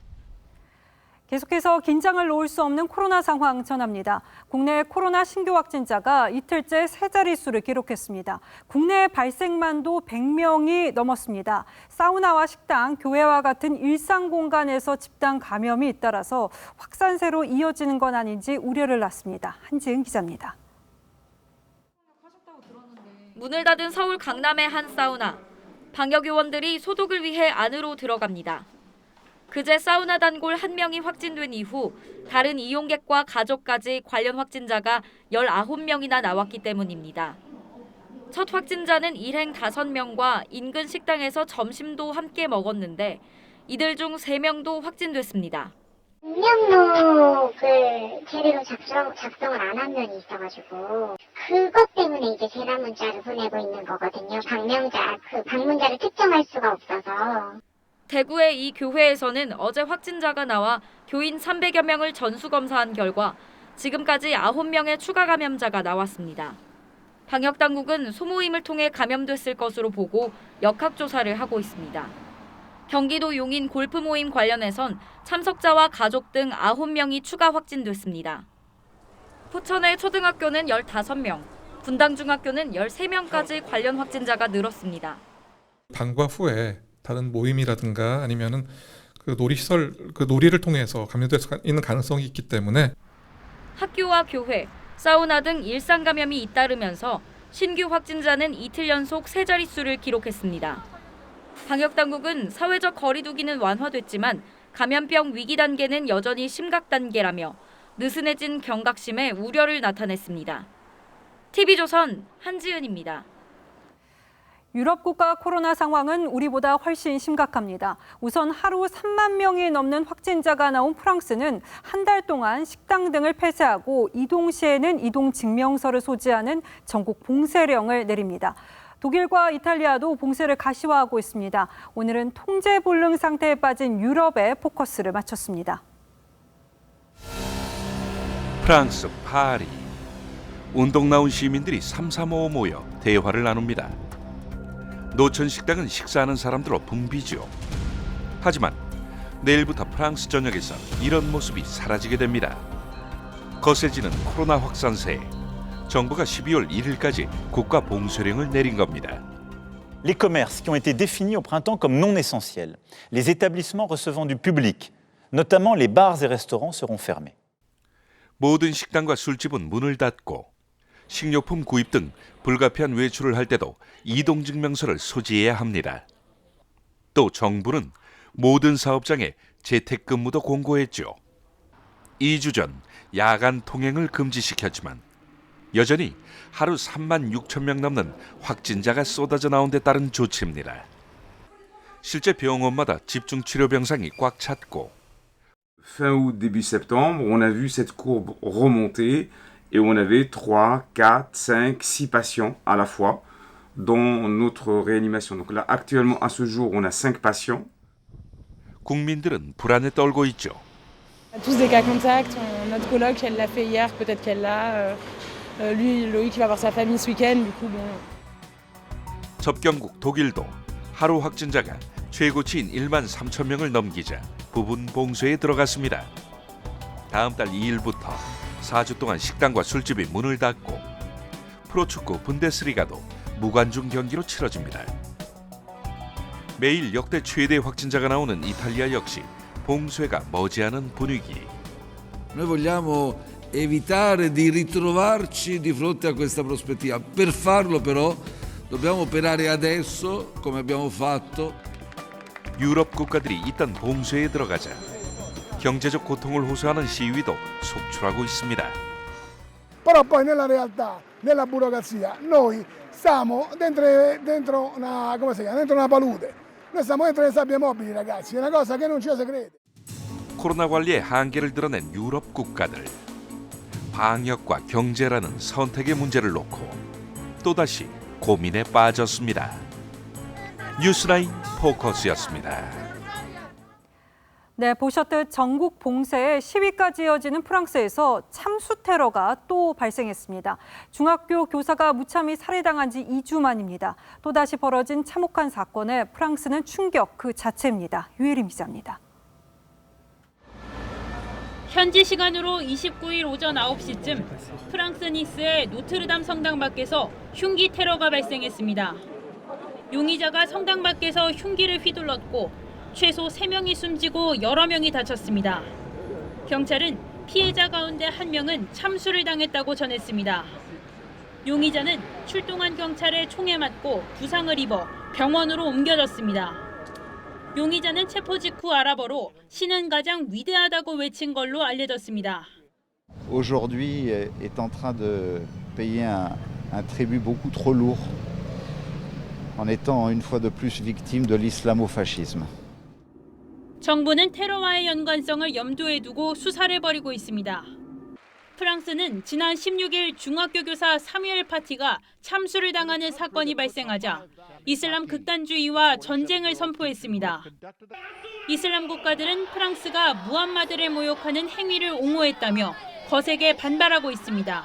계속해서 긴장을 놓을 수 없는 코로나 상황 전합니다. 국내 코로나 신규 확진자가 이틀째 세 자릿수를 기록했습니다. 국내 발생만도 100명이 넘었습니다. 사우나와 식당, 교회와 같은 일상 공간에서 집단 감염이 잇따라서 확산세로 이어지는 건 아닌지 우려를 낳습니다. 한지은 기자입니다. 문을 닫은 서울 강남의 한 사우나. 방역요원들이 소독을 위해 안으로 들어갑니다. 그제 사우나 단골 1명이 확진된 이후 다른 이용객과 가족까지 관련 확진자가 19명이나 나왔기 때문입니다. 첫 확진자는 일행 5명과 인근 식당에서 점심도 함께 먹었는데 이들 중 3명도 확진됐습니다. 음성록을 제대로 작성을 안 한 면이 있어가지고 그것 때문에 이제 재난 문자를 보내고 있는 거거든요. 방문자를 특정할 수가 없어서. 대구의 이 교회에서는 어제 확진자가 나와 교인 300여 명을 전수검사한 결과 지금까지 9명의 추가 감염자가 나왔습니다. 방역당국은 소모임을 통해 감염됐을 것으로 보고 역학조사를 하고 있습니다. 경기도 용인 골프 모임 관련해선 참석자와 가족 등 9명이 추가 확진됐습니다. 포천의 초등학교는 15명, 분당중학교는 13명까지 관련 확진자가 늘었습니다. 방과 후에 다른 모임이라든가 아니면은 그 놀이시설, 그 놀이를 통해서 감염될 수 있는 가능성이 있기 때문에 학교와 교회, 사우나 등 일상 감염이 잇따르면서 신규 확진자는 이틀 연속 세 자릿수를 기록했습니다. 방역당국은 사회적 거리 두기는 완화됐지만 감염병 위기 단계는 여전히 심각 단계라며 느슨해진 경각심에 우려를 나타냈습니다. TV조선 한지은입니다. 유럽 국가 코로나 상황은 우리보다 훨씬 심각합니다. 우선 하루 3만 명이 넘는 확진자가 나온 프랑스는 한 달 동안 식당 등을 폐쇄하고 이동 시에는 이동 증명서를 소지하는 전국 봉쇄령을 내립니다. 독일과 이탈리아도 봉쇄를 가시화하고 있습니다. 오늘은 통제 불능 상태에 빠진 유럽에 포커스를 맞췄습니다. 프랑스 파리. 운동 나온 시민들이 삼삼오오 모여 대화를 나눕니다. 노천 식당은 식사하는 사람들로 붐비죠. 하지만 내일부터 프랑스 전역에서 이런 모습이 사라지게 됩니다. 거세지는 코로나 확산세에 정부가 12월 1일까지 국가 봉쇄령을 내린 겁니다. Les commerces qui ont été définis au printemps comme non essentiels, les établissements recevant du public, notamment les bars et restaurants, seront fermés. 모든 식당과 술집은 문을 닫고 식료품 구입 등 불가피한 외출을 할 때도 이동증명서를 소지해야 합니다. 또 정부는 모든 사업장에 재택근무도 공고했죠. 2주 전 야간 통행을 금지시켰지만 여전히 하루 3만 6천 명 넘는 확진자가 쏟아져 나온 데 따른 조치입니다. 실제 병원마다 집중치료 병상이 꽉 찼고 Fin août, début septembre, on a vu cette courbe remonter et on avait 3, 4, 5, 6 patients à la fois dans notre réanimation. Donc là, actuellement, à ce jour, on a 5 patients. 국민들은 불안에 떨고 있죠. Tous des cas contacts. Notre coloc, elle l'a fait hier, peut-être qu'elle l'a. Lui, Loïc, il va voir sa famille ce week-end. Du coup, bon. 접경국 독일도 하루 확진자가 최고치인 1만 3천 명을 넘기자 부분 봉쇄에 들어갔습니다. 다음 달 2일부터 4주 동안 식당과 술집이 문을 닫고 프로축구 분데스리가도 무관중 경기로 치러집니다. 매일 역대 최대 확진자가 나오는 이탈리아 역시 봉쇄가 머지않은 분위기. Noi vogliamo evitare di ritrovarci di fronte a questa prospettiva. Per farlo però dobbiamo operare adesso come abbiamo fatto. 유럽 국가들이 이딴 봉쇄에 들어가자 경제적 고통을 호소하는 시위도 속출하고 있습니다. Però poi nella realtà, nella burocrazia, noi stiamo dentro una, come si chiama? Dentro una palude. Noi stiamo dentro le sabbie mobili, ragazzi, è una cosa che non ci si crede. 코로나 관리에 한계를 드러낸 유럽 국가들. 방역과 경제라는 선택의 문제를 놓고 또다시 고민에 빠졌습니다. 뉴스라인 포커스였습니다. 네, 보셨듯 전국 봉쇄에 시위까지 이어지는 프랑스에서 참수 테러가 또 발생했습니다. 중학교 교사가 무참히 살해당한 지 2주 만입니다. 또다시 벌어진 참혹한 사건에 프랑스는 충격 그 자체입니다. 유혜림 기자입니다. 현지 시간으로 29일 오전 9시쯤 프랑스 니스의 노트르담 성당 밖에서 흉기 테러가 발생했습니다. 용의자가 성당 밖에서 흉기를 휘둘렀고 최소 3명이 숨지고 여러 명이 다쳤습니다. 경찰은 피해자 가운데 1명은 참수를 당했다고 전했습니다. 용의자는 출동한 경찰의 총에 맞고 부상을 입어 병원으로 옮겨졌습니다. 용의자는 체포 직후 아랍어로 신은 가장 위대하다고 외친 걸로 알려졌습니다. Aujourd'hui est en train de payer un tribut beaucoup trop lourd en étant une fois de plus victime de l'islamo-fascisme. 정부는 테러와의 연관성을 염두에 두고 수사를 벌이고 있습니다. 프랑스는 지난 16일 중학교 교사 3.1 파티가 참수를 당하는 사건이 발생하자 이슬람 극단주의와 전쟁을 선포했습니다. 이슬람 국가들은 프랑스가 무함마드를 모욕하는 행위를 옹호했다며 거세게 반발하고 있습니다.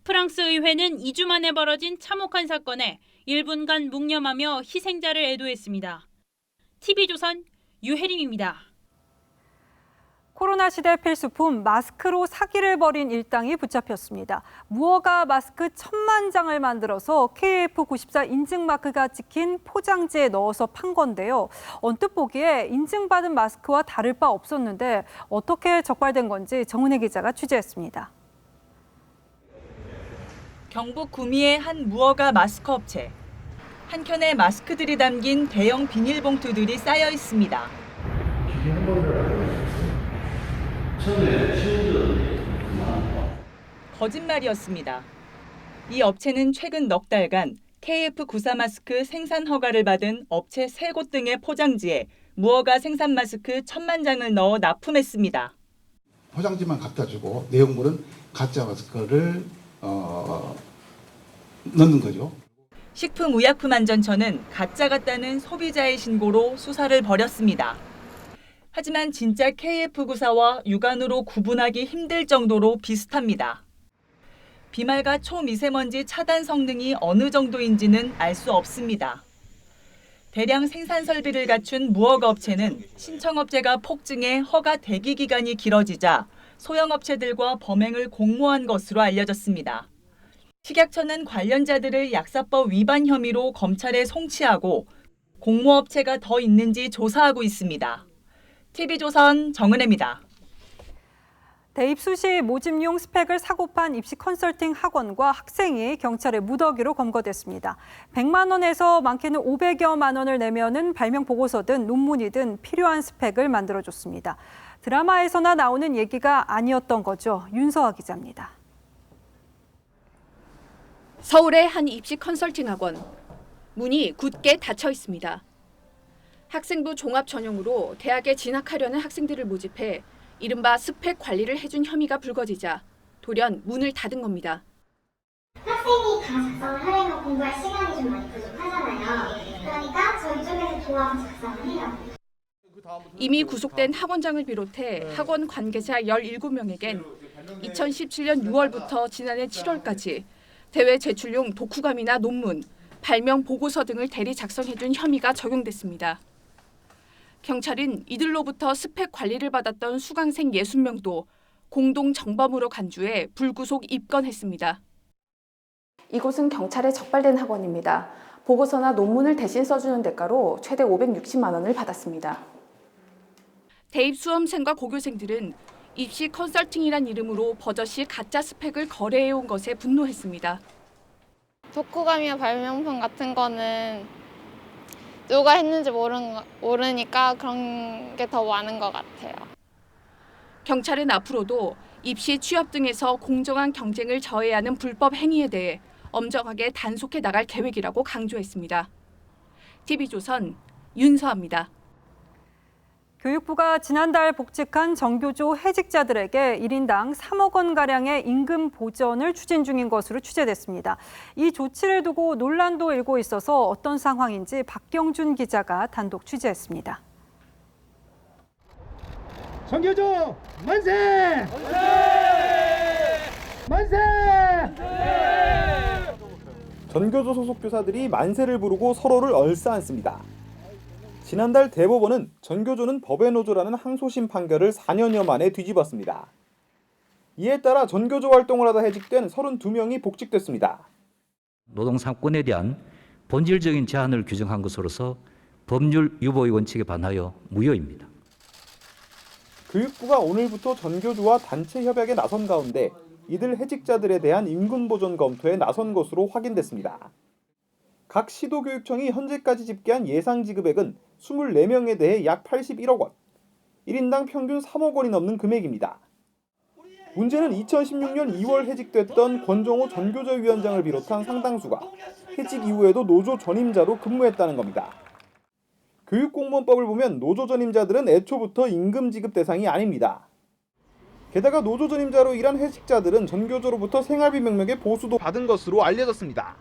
프랑스 의회는 2주 만에 벌어진 참혹한 사건에 1분간 묵념하며 희생자를 애도했습니다. TV조선 유혜림입니다. 코로나 시대 필수품 마스크로 사기를 벌인 일당이 붙잡혔습니다. 무허가 마스크 1000만 장을 만들어서 KF94 인증 마크가 찍힌 포장지에 넣어서 판 건데요. 언뜻 보기에 인증받은 마스크와 다를 바 없었는데 어떻게 적발된 건지 정은혜 기자가 취재했습니다. 경북 구미의 한 무허가 마스크 업체. 한켠에 마스크들이 담긴 대형 비닐봉투들이 쌓여 있습니다. 거짓말이었습니다. 이 업체는 최근 넉 달간 KF94 마스크 생산 허가를 받은 업체 3곳 등의 포장지에 무허가 생산 마스크 1000만 장을 넣어 납품했습니다. 포장지만 갖다 주고 내용물은 가짜 마스크를 넣는 거죠. 식품의약품안전처는 가짜 같다는 소비자의 신고로 수사를 벌였습니다. 하지만 진짜 KF94와 육안으로 구분하기 힘들 정도로 비슷합니다. 비말과 초미세먼지 차단 성능이 어느 정도인지는 알 수 없습니다. 대량 생산 설비를 갖춘 무허가 업체는 신청업체가 폭증해 허가 대기 기간이 길어지자 소형 업체들과 범행을 공모한 것으로 알려졌습니다. 식약처는 관련자들을 약사법 위반 혐의로 검찰에 송치하고 공모업체가 더 있는지 조사하고 있습니다. TV조선 정은혜입니다. 대입수 시 모집용 스펙을 사고판 입시 컨설팅 학원과 학생이 경찰에 무더기로 검거됐습니다. 100만 원에서 많게는 500여만 원을 내면은 발명 보고서든 논문이든 필요한 스펙을 만들어줬습니다. 드라마에서나 나오는 얘기가 아니었던 거죠. 윤서아 기자입니다. 서울의 한 입시 컨설팅 학원. 문이 굳게 닫혀 있습니다. 학생부 종합 전형으로 대학에 진학하려는 학생들을 모집해 이른바 스펙 관리를 해준 혐의가 불거지자 돌연 문을 닫은 겁니다. 학생이 다 작성을 하려면 공부할 시간이 좀 많이 부족하잖아요. 그러니까 저희 쪽에서 도와서 작성을 해요. 이미 구속된 학원장을 비롯해 학원 관계자 17명에겐 2017년 6월부터 지난해 7월까지 대외 제출용 독후감이나 논문, 발명 보고서 등을 대리 작성해준 혐의가 적용됐습니다. 경찰은 이들로부터 스펙 관리를 받았던 수강생 60명도 공동 정범으로 간주해 불구속 입건했습니다. 이곳은 경찰에 적발된 학원입니다. 보고서나 논문을 대신 써주는 대가로 최대 560만 원을 받았습니다. 대입 수험생과 고교생들은 입시 컨설팅이란 이름으로 버젓이 가짜 스펙을 거래해온 것에 분노했습니다. 독후감이나 발명품 같은 거는 누가 했는지 모르니까 그런 게 더 많은 것 같아요. 경찰은 앞으로도 입시 취업 등에서 공정한 경쟁을 저해야 하는 불법 행위에 대해 엄정하게 단속해 나갈 계획이라고 강조했습니다. TV조선 윤서아입니다. 교육부가 지난달 복직한 정교조 해직자들에게 1인당 3억 원가량의 임금 보전을 추진 중인 것으로 취재됐습니다. 이 조치를 두고 논란도 일고 있어서 어떤 상황인지 박경준 기자가 단독 취재했습니다. 정교조 만세! 만세! 전교조 소속 교사들이 만세를 부르고 서로를 얼싸안습니다. 지난달 대법원은 전교조는 법의 노조라는 항소심 판결을 4년여 만에 뒤집었습니다. 이에 따라 전교조 활동을 하다 해직된 32명이 복직됐습니다. 노동상권에 대한 본질적인 제한을 규정한 것으로서 법률 유보의 원칙에 반하여 무효입니다. 교육부가 오늘부터 전교조와 단체 협약에 나선 가운데 이들 해직자들에 대한 임금 보전 검토에 나선 것으로 확인됐습니다. 각 시도교육청이 현재까지 집계한 예상 지급액은 24명에 대해 약 81억 원, 1인당 평균 3억 원이 넘는 금액입니다. 문제는 2016년 2월 해직됐던 권정호 전교조위원장을 비롯한 상당수가 해직 이후에도 노조 전임자로 근무했다는 겁니다. 교육공무원법을 보면 노조 전임자들은 애초부터 임금 지급 대상이 아닙니다. 게다가 노조 전임자로 일한 해직자들은 전교조로부터 생활비 명목의 보수도 받은 것으로 알려졌습니다.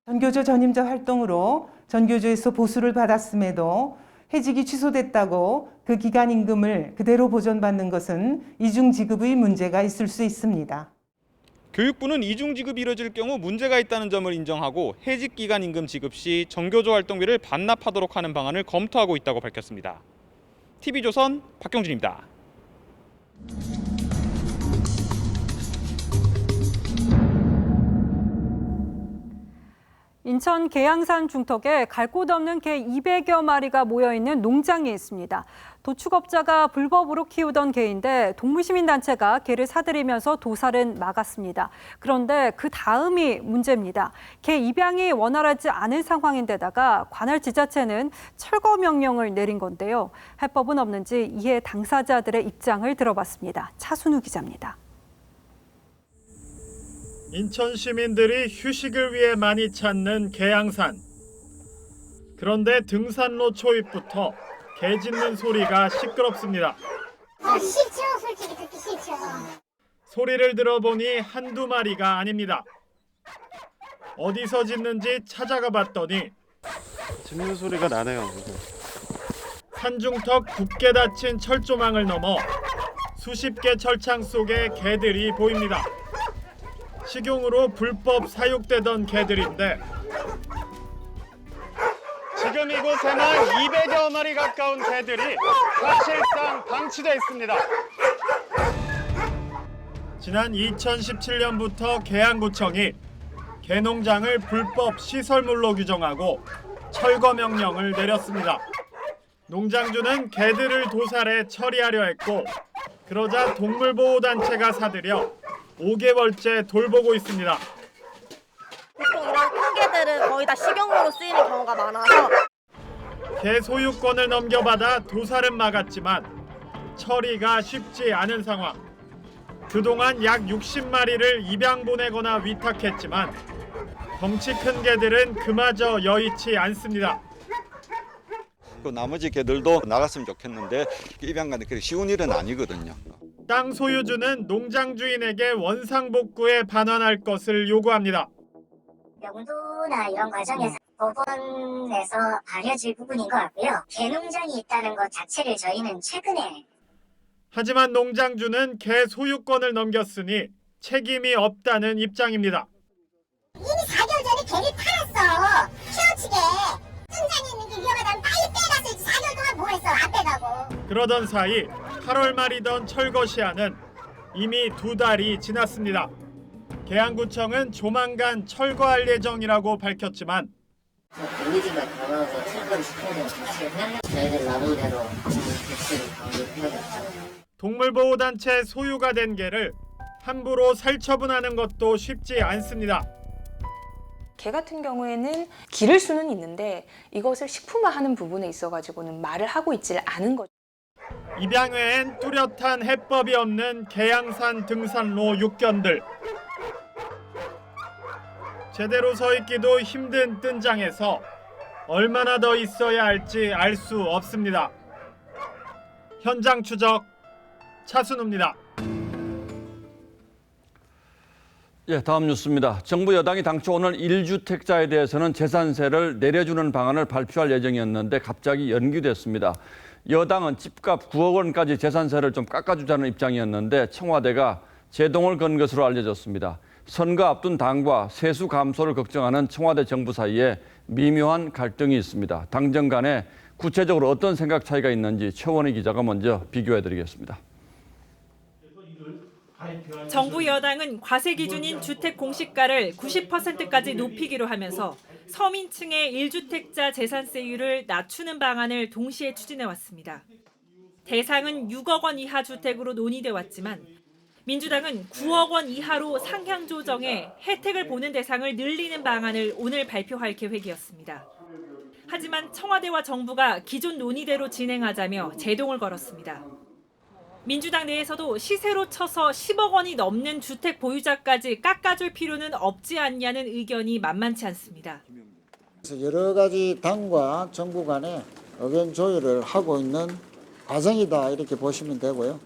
전교조 전임자 활동으로 전교조에서 보수를 받았음에도 해직이 취소됐다고 그 기간 임금을 그대로 보전받는 것은 이중지급의 문제가 있을 수 있습니다. 교육부는 이중지급이 이뤄질 경우 문제가 있다는 점을 인정하고 해직 기간 임금 지급 시 전교조 활동비를 반납하도록 하는 방안을 검토하고 있다고 밝혔습니다. TV조선 박경준입니다. 인천 계양산 중턱에 갈 곳 없는 개 200여 마리가 모여있는 농장이 있습니다. 도축업자가 불법으로 키우던 개인데 동물시민단체가 개를 사들이면서 도살은 막았습니다. 그런데 그 다음이 문제입니다. 개 입양이 원활하지 않은 상황인데다가 관할 지자체는 철거 명령을 내린 건데요. 해법은 없는지 이에 당사자들의 입장을 들어봤습니다. 차순우 기자입니다. 인천 시민들이 휴식을 위해 많이 찾는 계양산. 그런데 등산로 초입부터 개 짖는 소리가 시끄럽습니다. 싫죠. 솔직히 듣기 싫죠. 소리를 들어보니 한두 마리가 아닙니다. 어디서 짖는지 찾아가 봤더니 짖는 소리가 나네요. 산중턱 굳게 닫힌 철조망을 넘어 수십 개 철창 속에 개들이 보입니다. 식용으로 불법 사육되던 개들인데 지금 이곳에는 200여 마리 가까운 개들이 사실상 방치되어 있습니다. 지난 2017년부터 계양구청이 개농장을 불법 시설물로 규정하고 철거 명령을 내렸습니다. 농장주는 개들을 도살해 처리하려 했고 그러자 동물보호단체가 사들여 5개월째 돌보고 있습니다. 보통 이런 큰 개들은 거의 다 식용으로 쓰이는 경우가 많아서 개 소유권을 넘겨받아 도살은 막았지만 처리가 쉽지 않은 상황. 그동안 약 60마리를 입양 보내거나 위탁했지만 덩치 큰 개들은 그마저 여의치 않습니다. 그 나머지 개들도 나갔으면 좋겠는데 입양 가는 게 쉬운 일은 아니거든요. 땅 소유주는 농장 주인에게 원상복구에 반환할 것을 요구합니다. 명도나 이런 과정에서 법원에서 가려질 부분인 것 같고요. 개농장이 있다는 것 자체를 저희는 최근에 하지만 농장주는 개 소유권을 넘겼으니 책임이 없다는 입장입니다. 이미 4개월 전에 개를 팔았어. 키워치게. 승산이 있는 게 위험하다면 빨리 빼갔어야지. 4개월 동안 뭐 했어. 안 빼가고. 그러던 사이 8월 말이던 철거 시한은 이미 2달이 지났습니다. 계양구청은 조만간 철거할 예정이라고 밝혔지만 데미지가 다가와서 철거를 시켜야 되는 조치를 저희들 나름대로 조치를 강구해야겠죠. 동물보호단체 소유가 된 개를 함부로 살처분하는 것도 쉽지 않습니다. 개 같은 경우에는 기를 수는 있는데 이것을 식품화하는 부분에 있어가지고는 말을 하고 있질 않은 거죠. 입양 외엔 뚜렷한 해법이 없는 계양산 등산로 육견들. 제대로 서 있기도 힘든 뜬장에서 얼마나 더 있어야 할지 알 수 없습니다. 현장 추적 차순우입니다. 예, 다음 뉴스입니다. 정부 여당이 당초 오늘 1주택자에 대해서는 재산세를 내려주는 방안을 발표할 예정이었는데 갑자기 연기됐습니다. 여당은 집값 9억 원까지 재산세를 좀 깎아주자는 입장이었는데 청와대가 제동을 건 것으로 알려졌습니다. 선거 앞둔 당과 세수 감소를 걱정하는 청와대 정부 사이에 미묘한 갈등이 있습니다. 당정 간에 구체적으로 어떤 생각 차이가 있는지 최원희 기자가 먼저 비교해드리겠습니다. 정부 여당은 과세 기준인 주택 공시가를 90%까지 높이기로 하면서 서민층의 1주택자 재산세율을 낮추는 방안을 동시에 추진해 왔습니다. 대상은 6억 원 이하 주택으로 논의돼 왔지만 민주당은 9억 원 이하로 상향 조정해 혜택을 보는 대상을 늘리는 방안을 오늘 발표할 계획이었습니다. 하지만 청와대와 정부가 기존 논의대로 진행하자며 제동을 걸었습니다. 민주당 내에서도 시세로 쳐서 10억 원이 넘는 주택 보유자까지 깎아줄 필요는 없지 않냐는 의견이 만만치 않습니다. 여러 가지 당과 정부 간에 의견 조율을 하고 있는 과정이다 이렇게 보시면 되고요.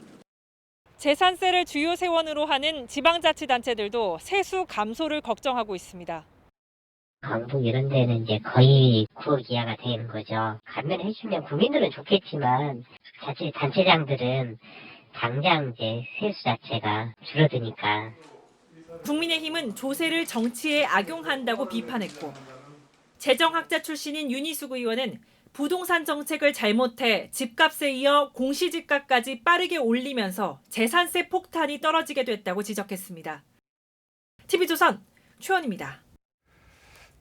재산세를 주요 세원으로 하는 지방자치단체들도 세수 감소를 걱정하고 있습니다. 강북 이런 데는 이제 거의 9억 이하가 되는 거죠. 감면해주면 국민들은 좋겠지만 자치단체장들은 당장 이제 세수 자체가 줄어드니까. 국민의힘은 조세를 정치에 악용한다고 비판했고 재정학자 출신인 윤희숙 의원은 부동산 정책을 잘못해 집값에 이어 공시지가까지 빠르게 올리면서 재산세 폭탄이 떨어지게 됐다고 지적했습니다. TV조선 최원입니다.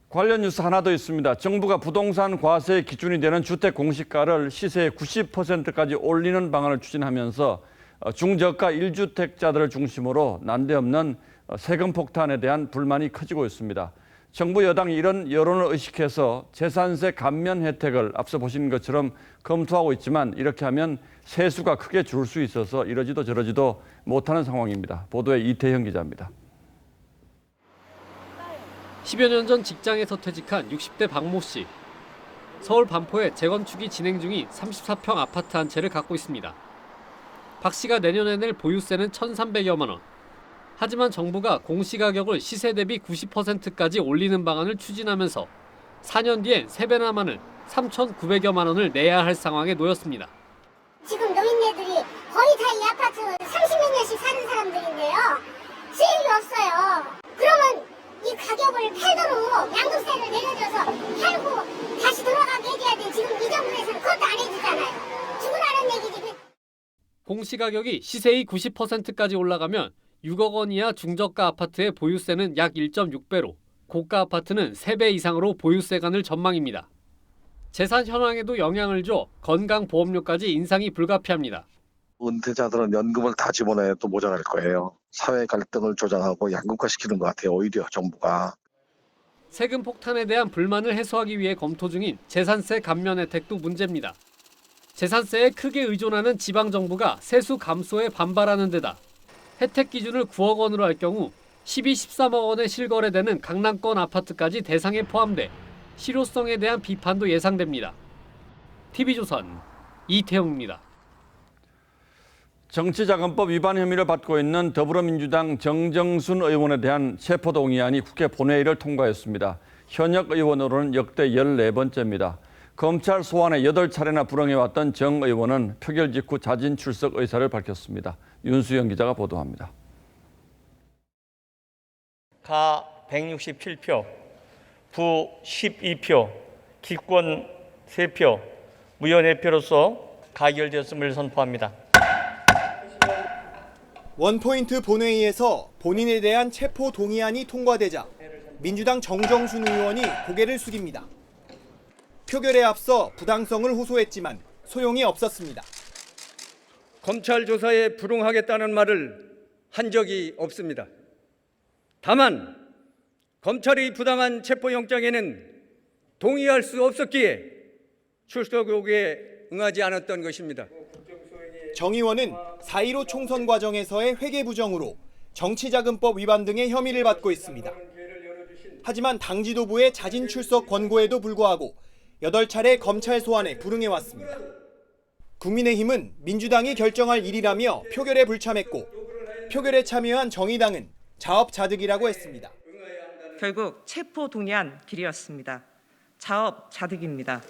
관련 뉴스 하나 더 있습니다. 정부가 부동산 과세 기준이 되는 주택 공시가를 시세의 90%까지 올리는 방안을 추진하면서 중저가 1주택자들을 중심으로 난데없는 세금 폭탄에 대한 불만이 커지고 있습니다. 정부 여당이 이런 여론을 의식해서 재산세 감면 혜택을 앞서 보신 것처럼 검토하고 있지만 이렇게 하면 세수가 크게 줄 수 있어서 이러지도 저러지도 못하는 상황입니다. 보도에 이태형 기자입니다. 10여 년 전 직장에서 퇴직한 60대 박모 씨. 서울 반포에 재건축이 진행 중인 34평 아파트 한 채를 갖고 있습니다. 박 씨가 내년에 낼 보유세는 1,300여만 원. 하지만 정부가 공시가격을 시세 대비 90%까지 올리는 방안을 추진하면서 4년 뒤엔 3배나 많은 3,900여만 원을 내야 할 상황에 놓였습니다. 지금 노인네들이 거의 다 이 아파트 30몇 년씩 사는 사람들인데요. 수익이 없어요. 그러면 이 가격을 팔도록 양도세를 내려줘서 팔고 다시 돌아가게 해줘야 돼. 지금 이 정부에서는 그것도 안 해주잖아요. 죽으라는 얘기지. 공시가격이 시세의 90%까지 올라가면 6억 원 이하 중저가 아파트의 보유세는 약 1.6배로, 고가 아파트는 3배 이상으로 보유세 가늘 전망입니다. 재산 현황에도 영향을 줘 건강보험료까지 인상이 불가피합니다. 은퇴자들은 연금을 다 집어넣어도 모자랄 거예요. 사회 갈등을 조장하고 양극화시키는 것 같아요. 오히려 정부가. 세금 폭탄에 대한 불만을 해소하기 위해 검토 중인 재산세 감면 혜택도 문제입니다. 재산세에 크게 의존하는 지방정부가 세수 감소에 반발하는 데다 혜택 기준을 9억 원으로 할 경우 12, 13억 원에 실거래되는 강남권 아파트까지 대상에 포함돼 실효성에 대한 비판도 예상됩니다. TV조선 이태영입니다. 정치자금법 위반 혐의를 받고 있는 더불어민주당 정정순 의원에 대한 체포동의안이 국회 본회의를 통과했습니다. 현역 의원으로는 역대 14번째입니다. 검찰 소환에 8차례나 불응해왔던 정 의원은 표결 직후 자진 출석 의사를 밝혔습니다. 윤수영 기자가 보도합니다. 가 167표, 부 12표, 기권 3표, 무효 4표로서 가결되었음을 선포합니다. 원포인트 본회의에서 본인에 대한 체포 동의안이 통과되자 민주당 정정순 의원이 고개를 숙입니다. 표결에 앞서 부당성을 호소했지만 소용이 없었습니다. 검찰 조사에 불응하겠다는 말을 한 적이 없습니다. 다만 검찰의 부당한 체포영장에는 동의할 수 없었기에 출석 요구에 응하지 않았던 것입니다. 정 의원은 4.15 총선 과정에서의 회계부정으로 정치자금법 위반 등의 혐의를 받고 있습니다. 하지만 당 지도부의 자진 출석 권고에도 불구하고 8차례 검찰 소환에 불응해왔습니다. 국민의힘은 민주당이 결정할 일이라며 표결에 불참했고 표결에 참여한 정의당은 자업자득이라고 했습니다. 결국 체포 동의안 길이었습니다. 자업자득입니다.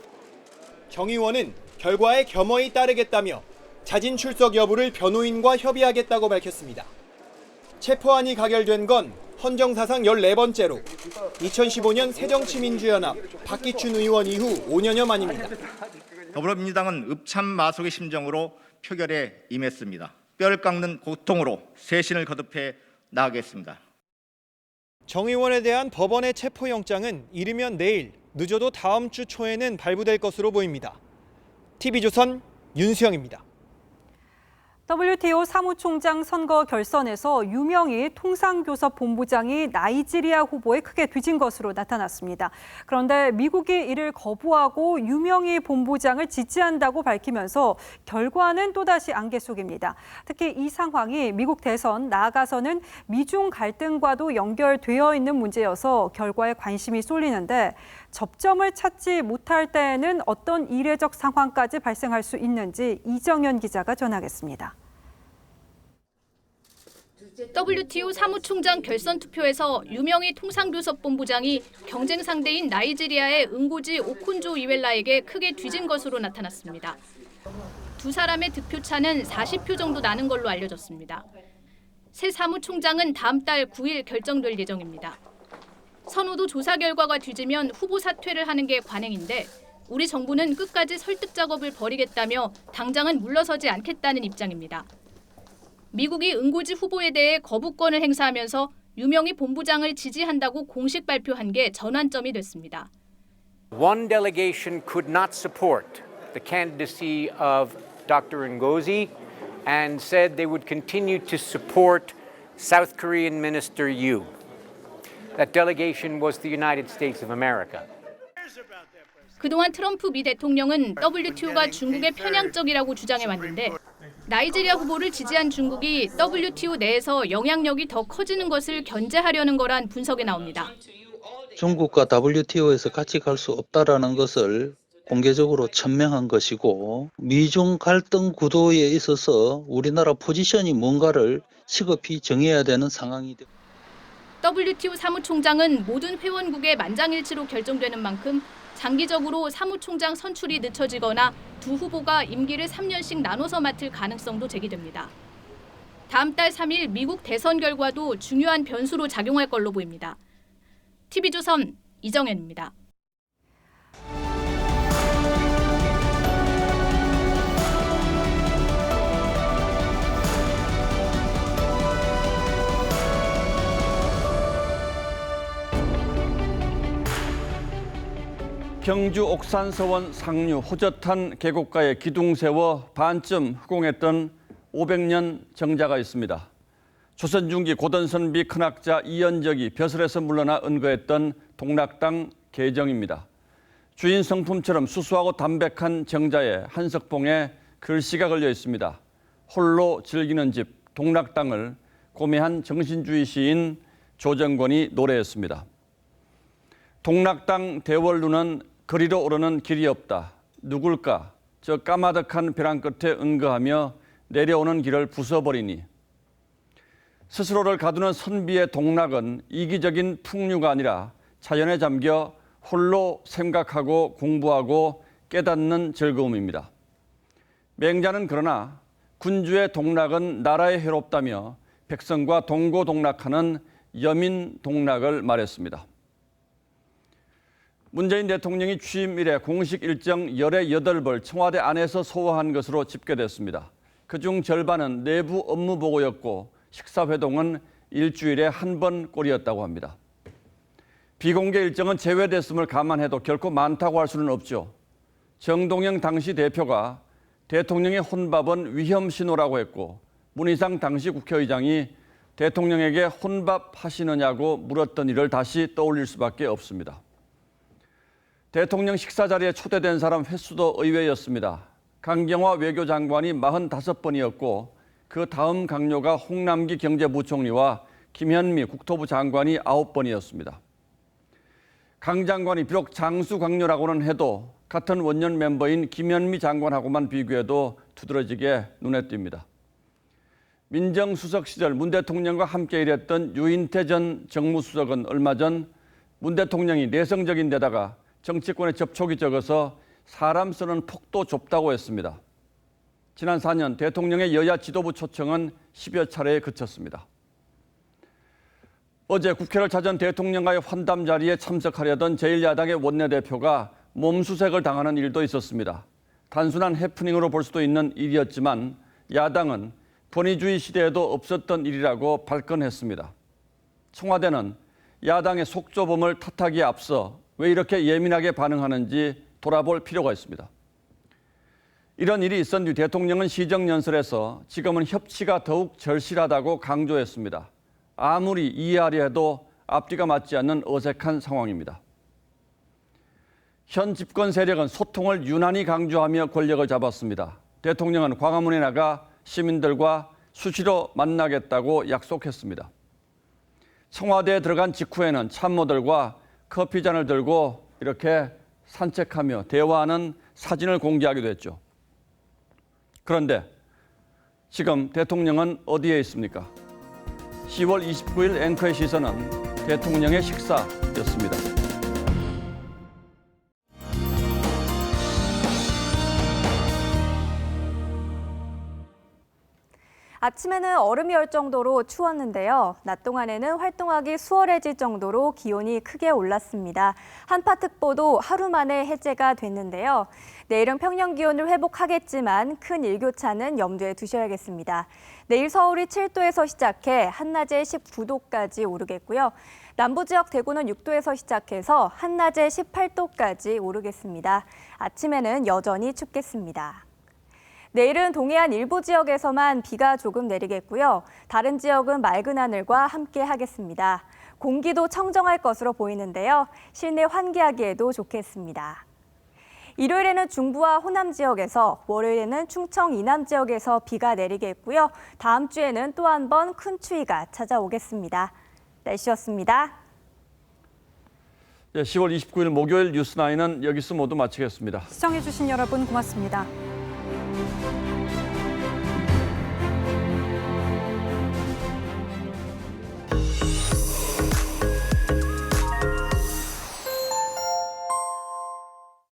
정 의원은 결과에 겸허히 따르겠다며 자진 출석 여부를 변호인과 협의하겠다고 밝혔습니다. 체포안이 가결된 건 헌정사상 14번째로 2015년 새정치민주연합 박기춘 의원 이후 5년여 만입니다. 더불어민주당은 읍참마속의 심정으로 표결에 임했습니다. 뼈를 깎는 고통으로 쇄신을 거듭해 나가겠습니다. 정 의원에 대한 법원의 체포영장은 이르면 내일, 늦어도 다음 주 초에는 발부될 것으로 보입니다. TV조선 윤수영입니다. WTO 사무총장 선거 결선에서 유명희 통상교섭본부장이 나이지리아 후보에 크게 뒤진 것으로 나타났습니다. 그런데 미국이 이를 거부하고 유명희 본부장을 지지한다고 밝히면서 결과는 또다시 안개 속입니다. 특히 이 상황이 미국 대선, 나아가서는 미중 갈등과도 연결되어 있는 문제여서 결과에 관심이 쏠리는데 접점을 찾지 못할 때에는 어떤 이례적 상황까지 발생할 수 있는지 이정현 기자가 전하겠습니다. WTO 사무총장 결선 투표에서 유명희 통상교섭본부장이 경쟁 상대인 나이지리아의 응고지 오콘조 이웰라에게 크게 뒤진 것으로 나타났습니다. 두 사람의 득표 차는 40표 정도 나는 걸로 알려졌습니다. 새 사무총장은 다음 달 9일 결정될 예정입니다. 선호도 조사 결과가 뒤지면 후보 사퇴를 하는 게 관행인데 우리 정부는 끝까지 설득 작업을 벌이겠다며 당장은 물러서지 않겠다는 입장입니다. 미국이 응고지 후보에 대해 거부권을 행사하면서 유명희 본부장을 지지한다고 공식 발표한 게 전환점이 됐습니다. One delegation could not support the candidacy of Dr. Ngozi and said they would continue to support South Korean Minister Yu. That delegation was the United States of America. 그동안 트럼프 미 대통령은 WTO가 중국의 편향적이라고 주장해왔는데 나이지리아 후보를 지지한 중국이 WTO 내에서 영향력이 더 커지는 것을 견제하려는 거란 분석이 나옵니다. 중국과 WTO에서 같이 갈 수 없다라는 것을 공개적으로 천명한 것이고 미중 갈등 구도에 있어서 우리나라 포지션이 뭔가를 시급히 정해야 되는 상황이 됩니다. WTO 사무총장은 모든 회원국의 만장일치로 결정되는 만큼 장기적으로 사무총장 선출이 늦춰지거나 두 후보가 임기를 3년씩 나눠서 맡을 가능성도 제기됩니다. 다음 달 3일 미국 대선 결과도 중요한 변수로 작용할 걸로 보입니다. TV조선 이정현입니다. 경주 옥산서원 상류 호젓한 계곡가에 기둥 세워 반쯤 후공했던 500년 정자가 있습니다. 조선 중기 고전선비 큰학자 이연적이 벼슬에서 물러나 은거했던 동락당 계정입니다. 주인 성품처럼 수수하고 담백한 정자에 한석봉에 글씨가 걸려 있습니다. 홀로 즐기는 집 동락당을 고매한 정신주의 시인 조정권이 노래했습니다. 동락당 대월루는 거리로 오르는 길이 없다. 누굴까? 저 까마득한 벼랑 끝에 은거하며 내려오는 길을 부숴버리니. 스스로를 가두는 선비의 동락은 이기적인 풍류가 아니라 자연에 잠겨 홀로 생각하고 공부하고 깨닫는 즐거움입니다. 맹자는 그러나 군주의 동락은 나라에 해롭다며 백성과 동고동락하는 여민동락을 말했습니다. 문재인 대통령이 취임 이래 공식 일정 18벌 청와대 안에서 소화한 것으로 집계됐습니다. 그중 절반은 내부 업무 보고였고 식사회동은 일주일에 한 번 꼴이었다고 합니다. 비공개 일정은 제외됐음을 감안해도 결코 많다고 할 수는 없죠. 정동영 당시 대표가 대통령의 혼밥은 위험 신호라고 했고 문희상 당시 국회의장이 대통령에게 혼밥하시느냐고 물었던 일을 다시 떠올릴 수밖에 없습니다. 대통령 식사 자리에 초대된 사람 횟수도 의외였습니다. 강경화 외교장관이 45번이었고 그 다음 강요가 홍남기 경제부총리와 김현미 국토부 장관이 9번이었습니다. 강 장관이 비록 장수 강요라고는 해도 같은 원년 멤버인 김현미 장관하고만 비교해도 두드러지게 눈에 띕니다. 민정수석 시절 문 대통령과 함께 일했던 유인태 전 정무수석은 얼마 전 문 대통령이 내성적인 데다가 정치권에 접촉이 적어서 사람 쓰는 폭도 좁다고 했습니다. 지난 4년 대통령의 여야 지도부 초청은 10여 차례에 그쳤습니다. 어제 국회를 찾은 대통령과의 환담 자리에 참석하려던 제1야당의 원내대표가 몸수색을 당하는 일도 있었습니다. 단순한 해프닝으로 볼 수도 있는 일이었지만 야당은 권위주의 시대에도 없었던 일이라고 발끈했습니다. 청와대는 야당의 속조범을 탓하기에 앞서 왜 이렇게 예민하게 반응하는지 돌아볼 필요가 있습니다. 이런 일이 있은 뒤 대통령은 시정연설에서 지금은 협치가 더욱 절실하다고 강조했습니다. 아무리 이해하려 해도 앞뒤가 맞지 않는 어색한 상황입니다. 현 집권 세력은 소통을 유난히 강조하며 권력을 잡았습니다. 대통령은 광화문에 나가 시민들과 수시로 만나겠다고 약속했습니다. 청와대에 들어간 직후에는 참모들과 커피잔을 들고 이렇게 산책하며 대화하는 사진을 공개하기도 했죠. 그런데 지금 대통령은 어디에 있습니까? 10월 29일 앵커의 시선은 대통령의 식사였습니다. 아침에는 얼음이 얼 정도로 추웠는데요. 낮 동안에는 활동하기 수월해질 정도로 기온이 크게 올랐습니다. 한파특보도 하루 만에 해제가 됐는데요. 내일은 평년 기온을 회복하겠지만 큰 일교차는 염두에 두셔야겠습니다. 내일 서울이 7도에서 시작해 한낮에 19도까지 오르겠고요. 남부 지역 대구는 6도에서 시작해서 한낮에 18도까지 오르겠습니다. 아침에는 여전히 춥겠습니다. 내일은 동해안 일부 지역에서만 비가 조금 내리겠고요. 다른 지역은 맑은 하늘과 함께 하겠습니다. 공기도 청정할 것으로 보이는데요. 실내 환기하기에도 좋겠습니다. 일요일에는 중부와 호남 지역에서, 월요일에는 충청 이남 지역에서 비가 내리겠고요. 다음 주에는 또 한 번 큰 추위가 찾아오겠습니다. 날씨였습니다. 10월 29일 목요일 뉴스9은 여기서 모두 마치겠습니다. 시청해주신 여러분 고맙습니다.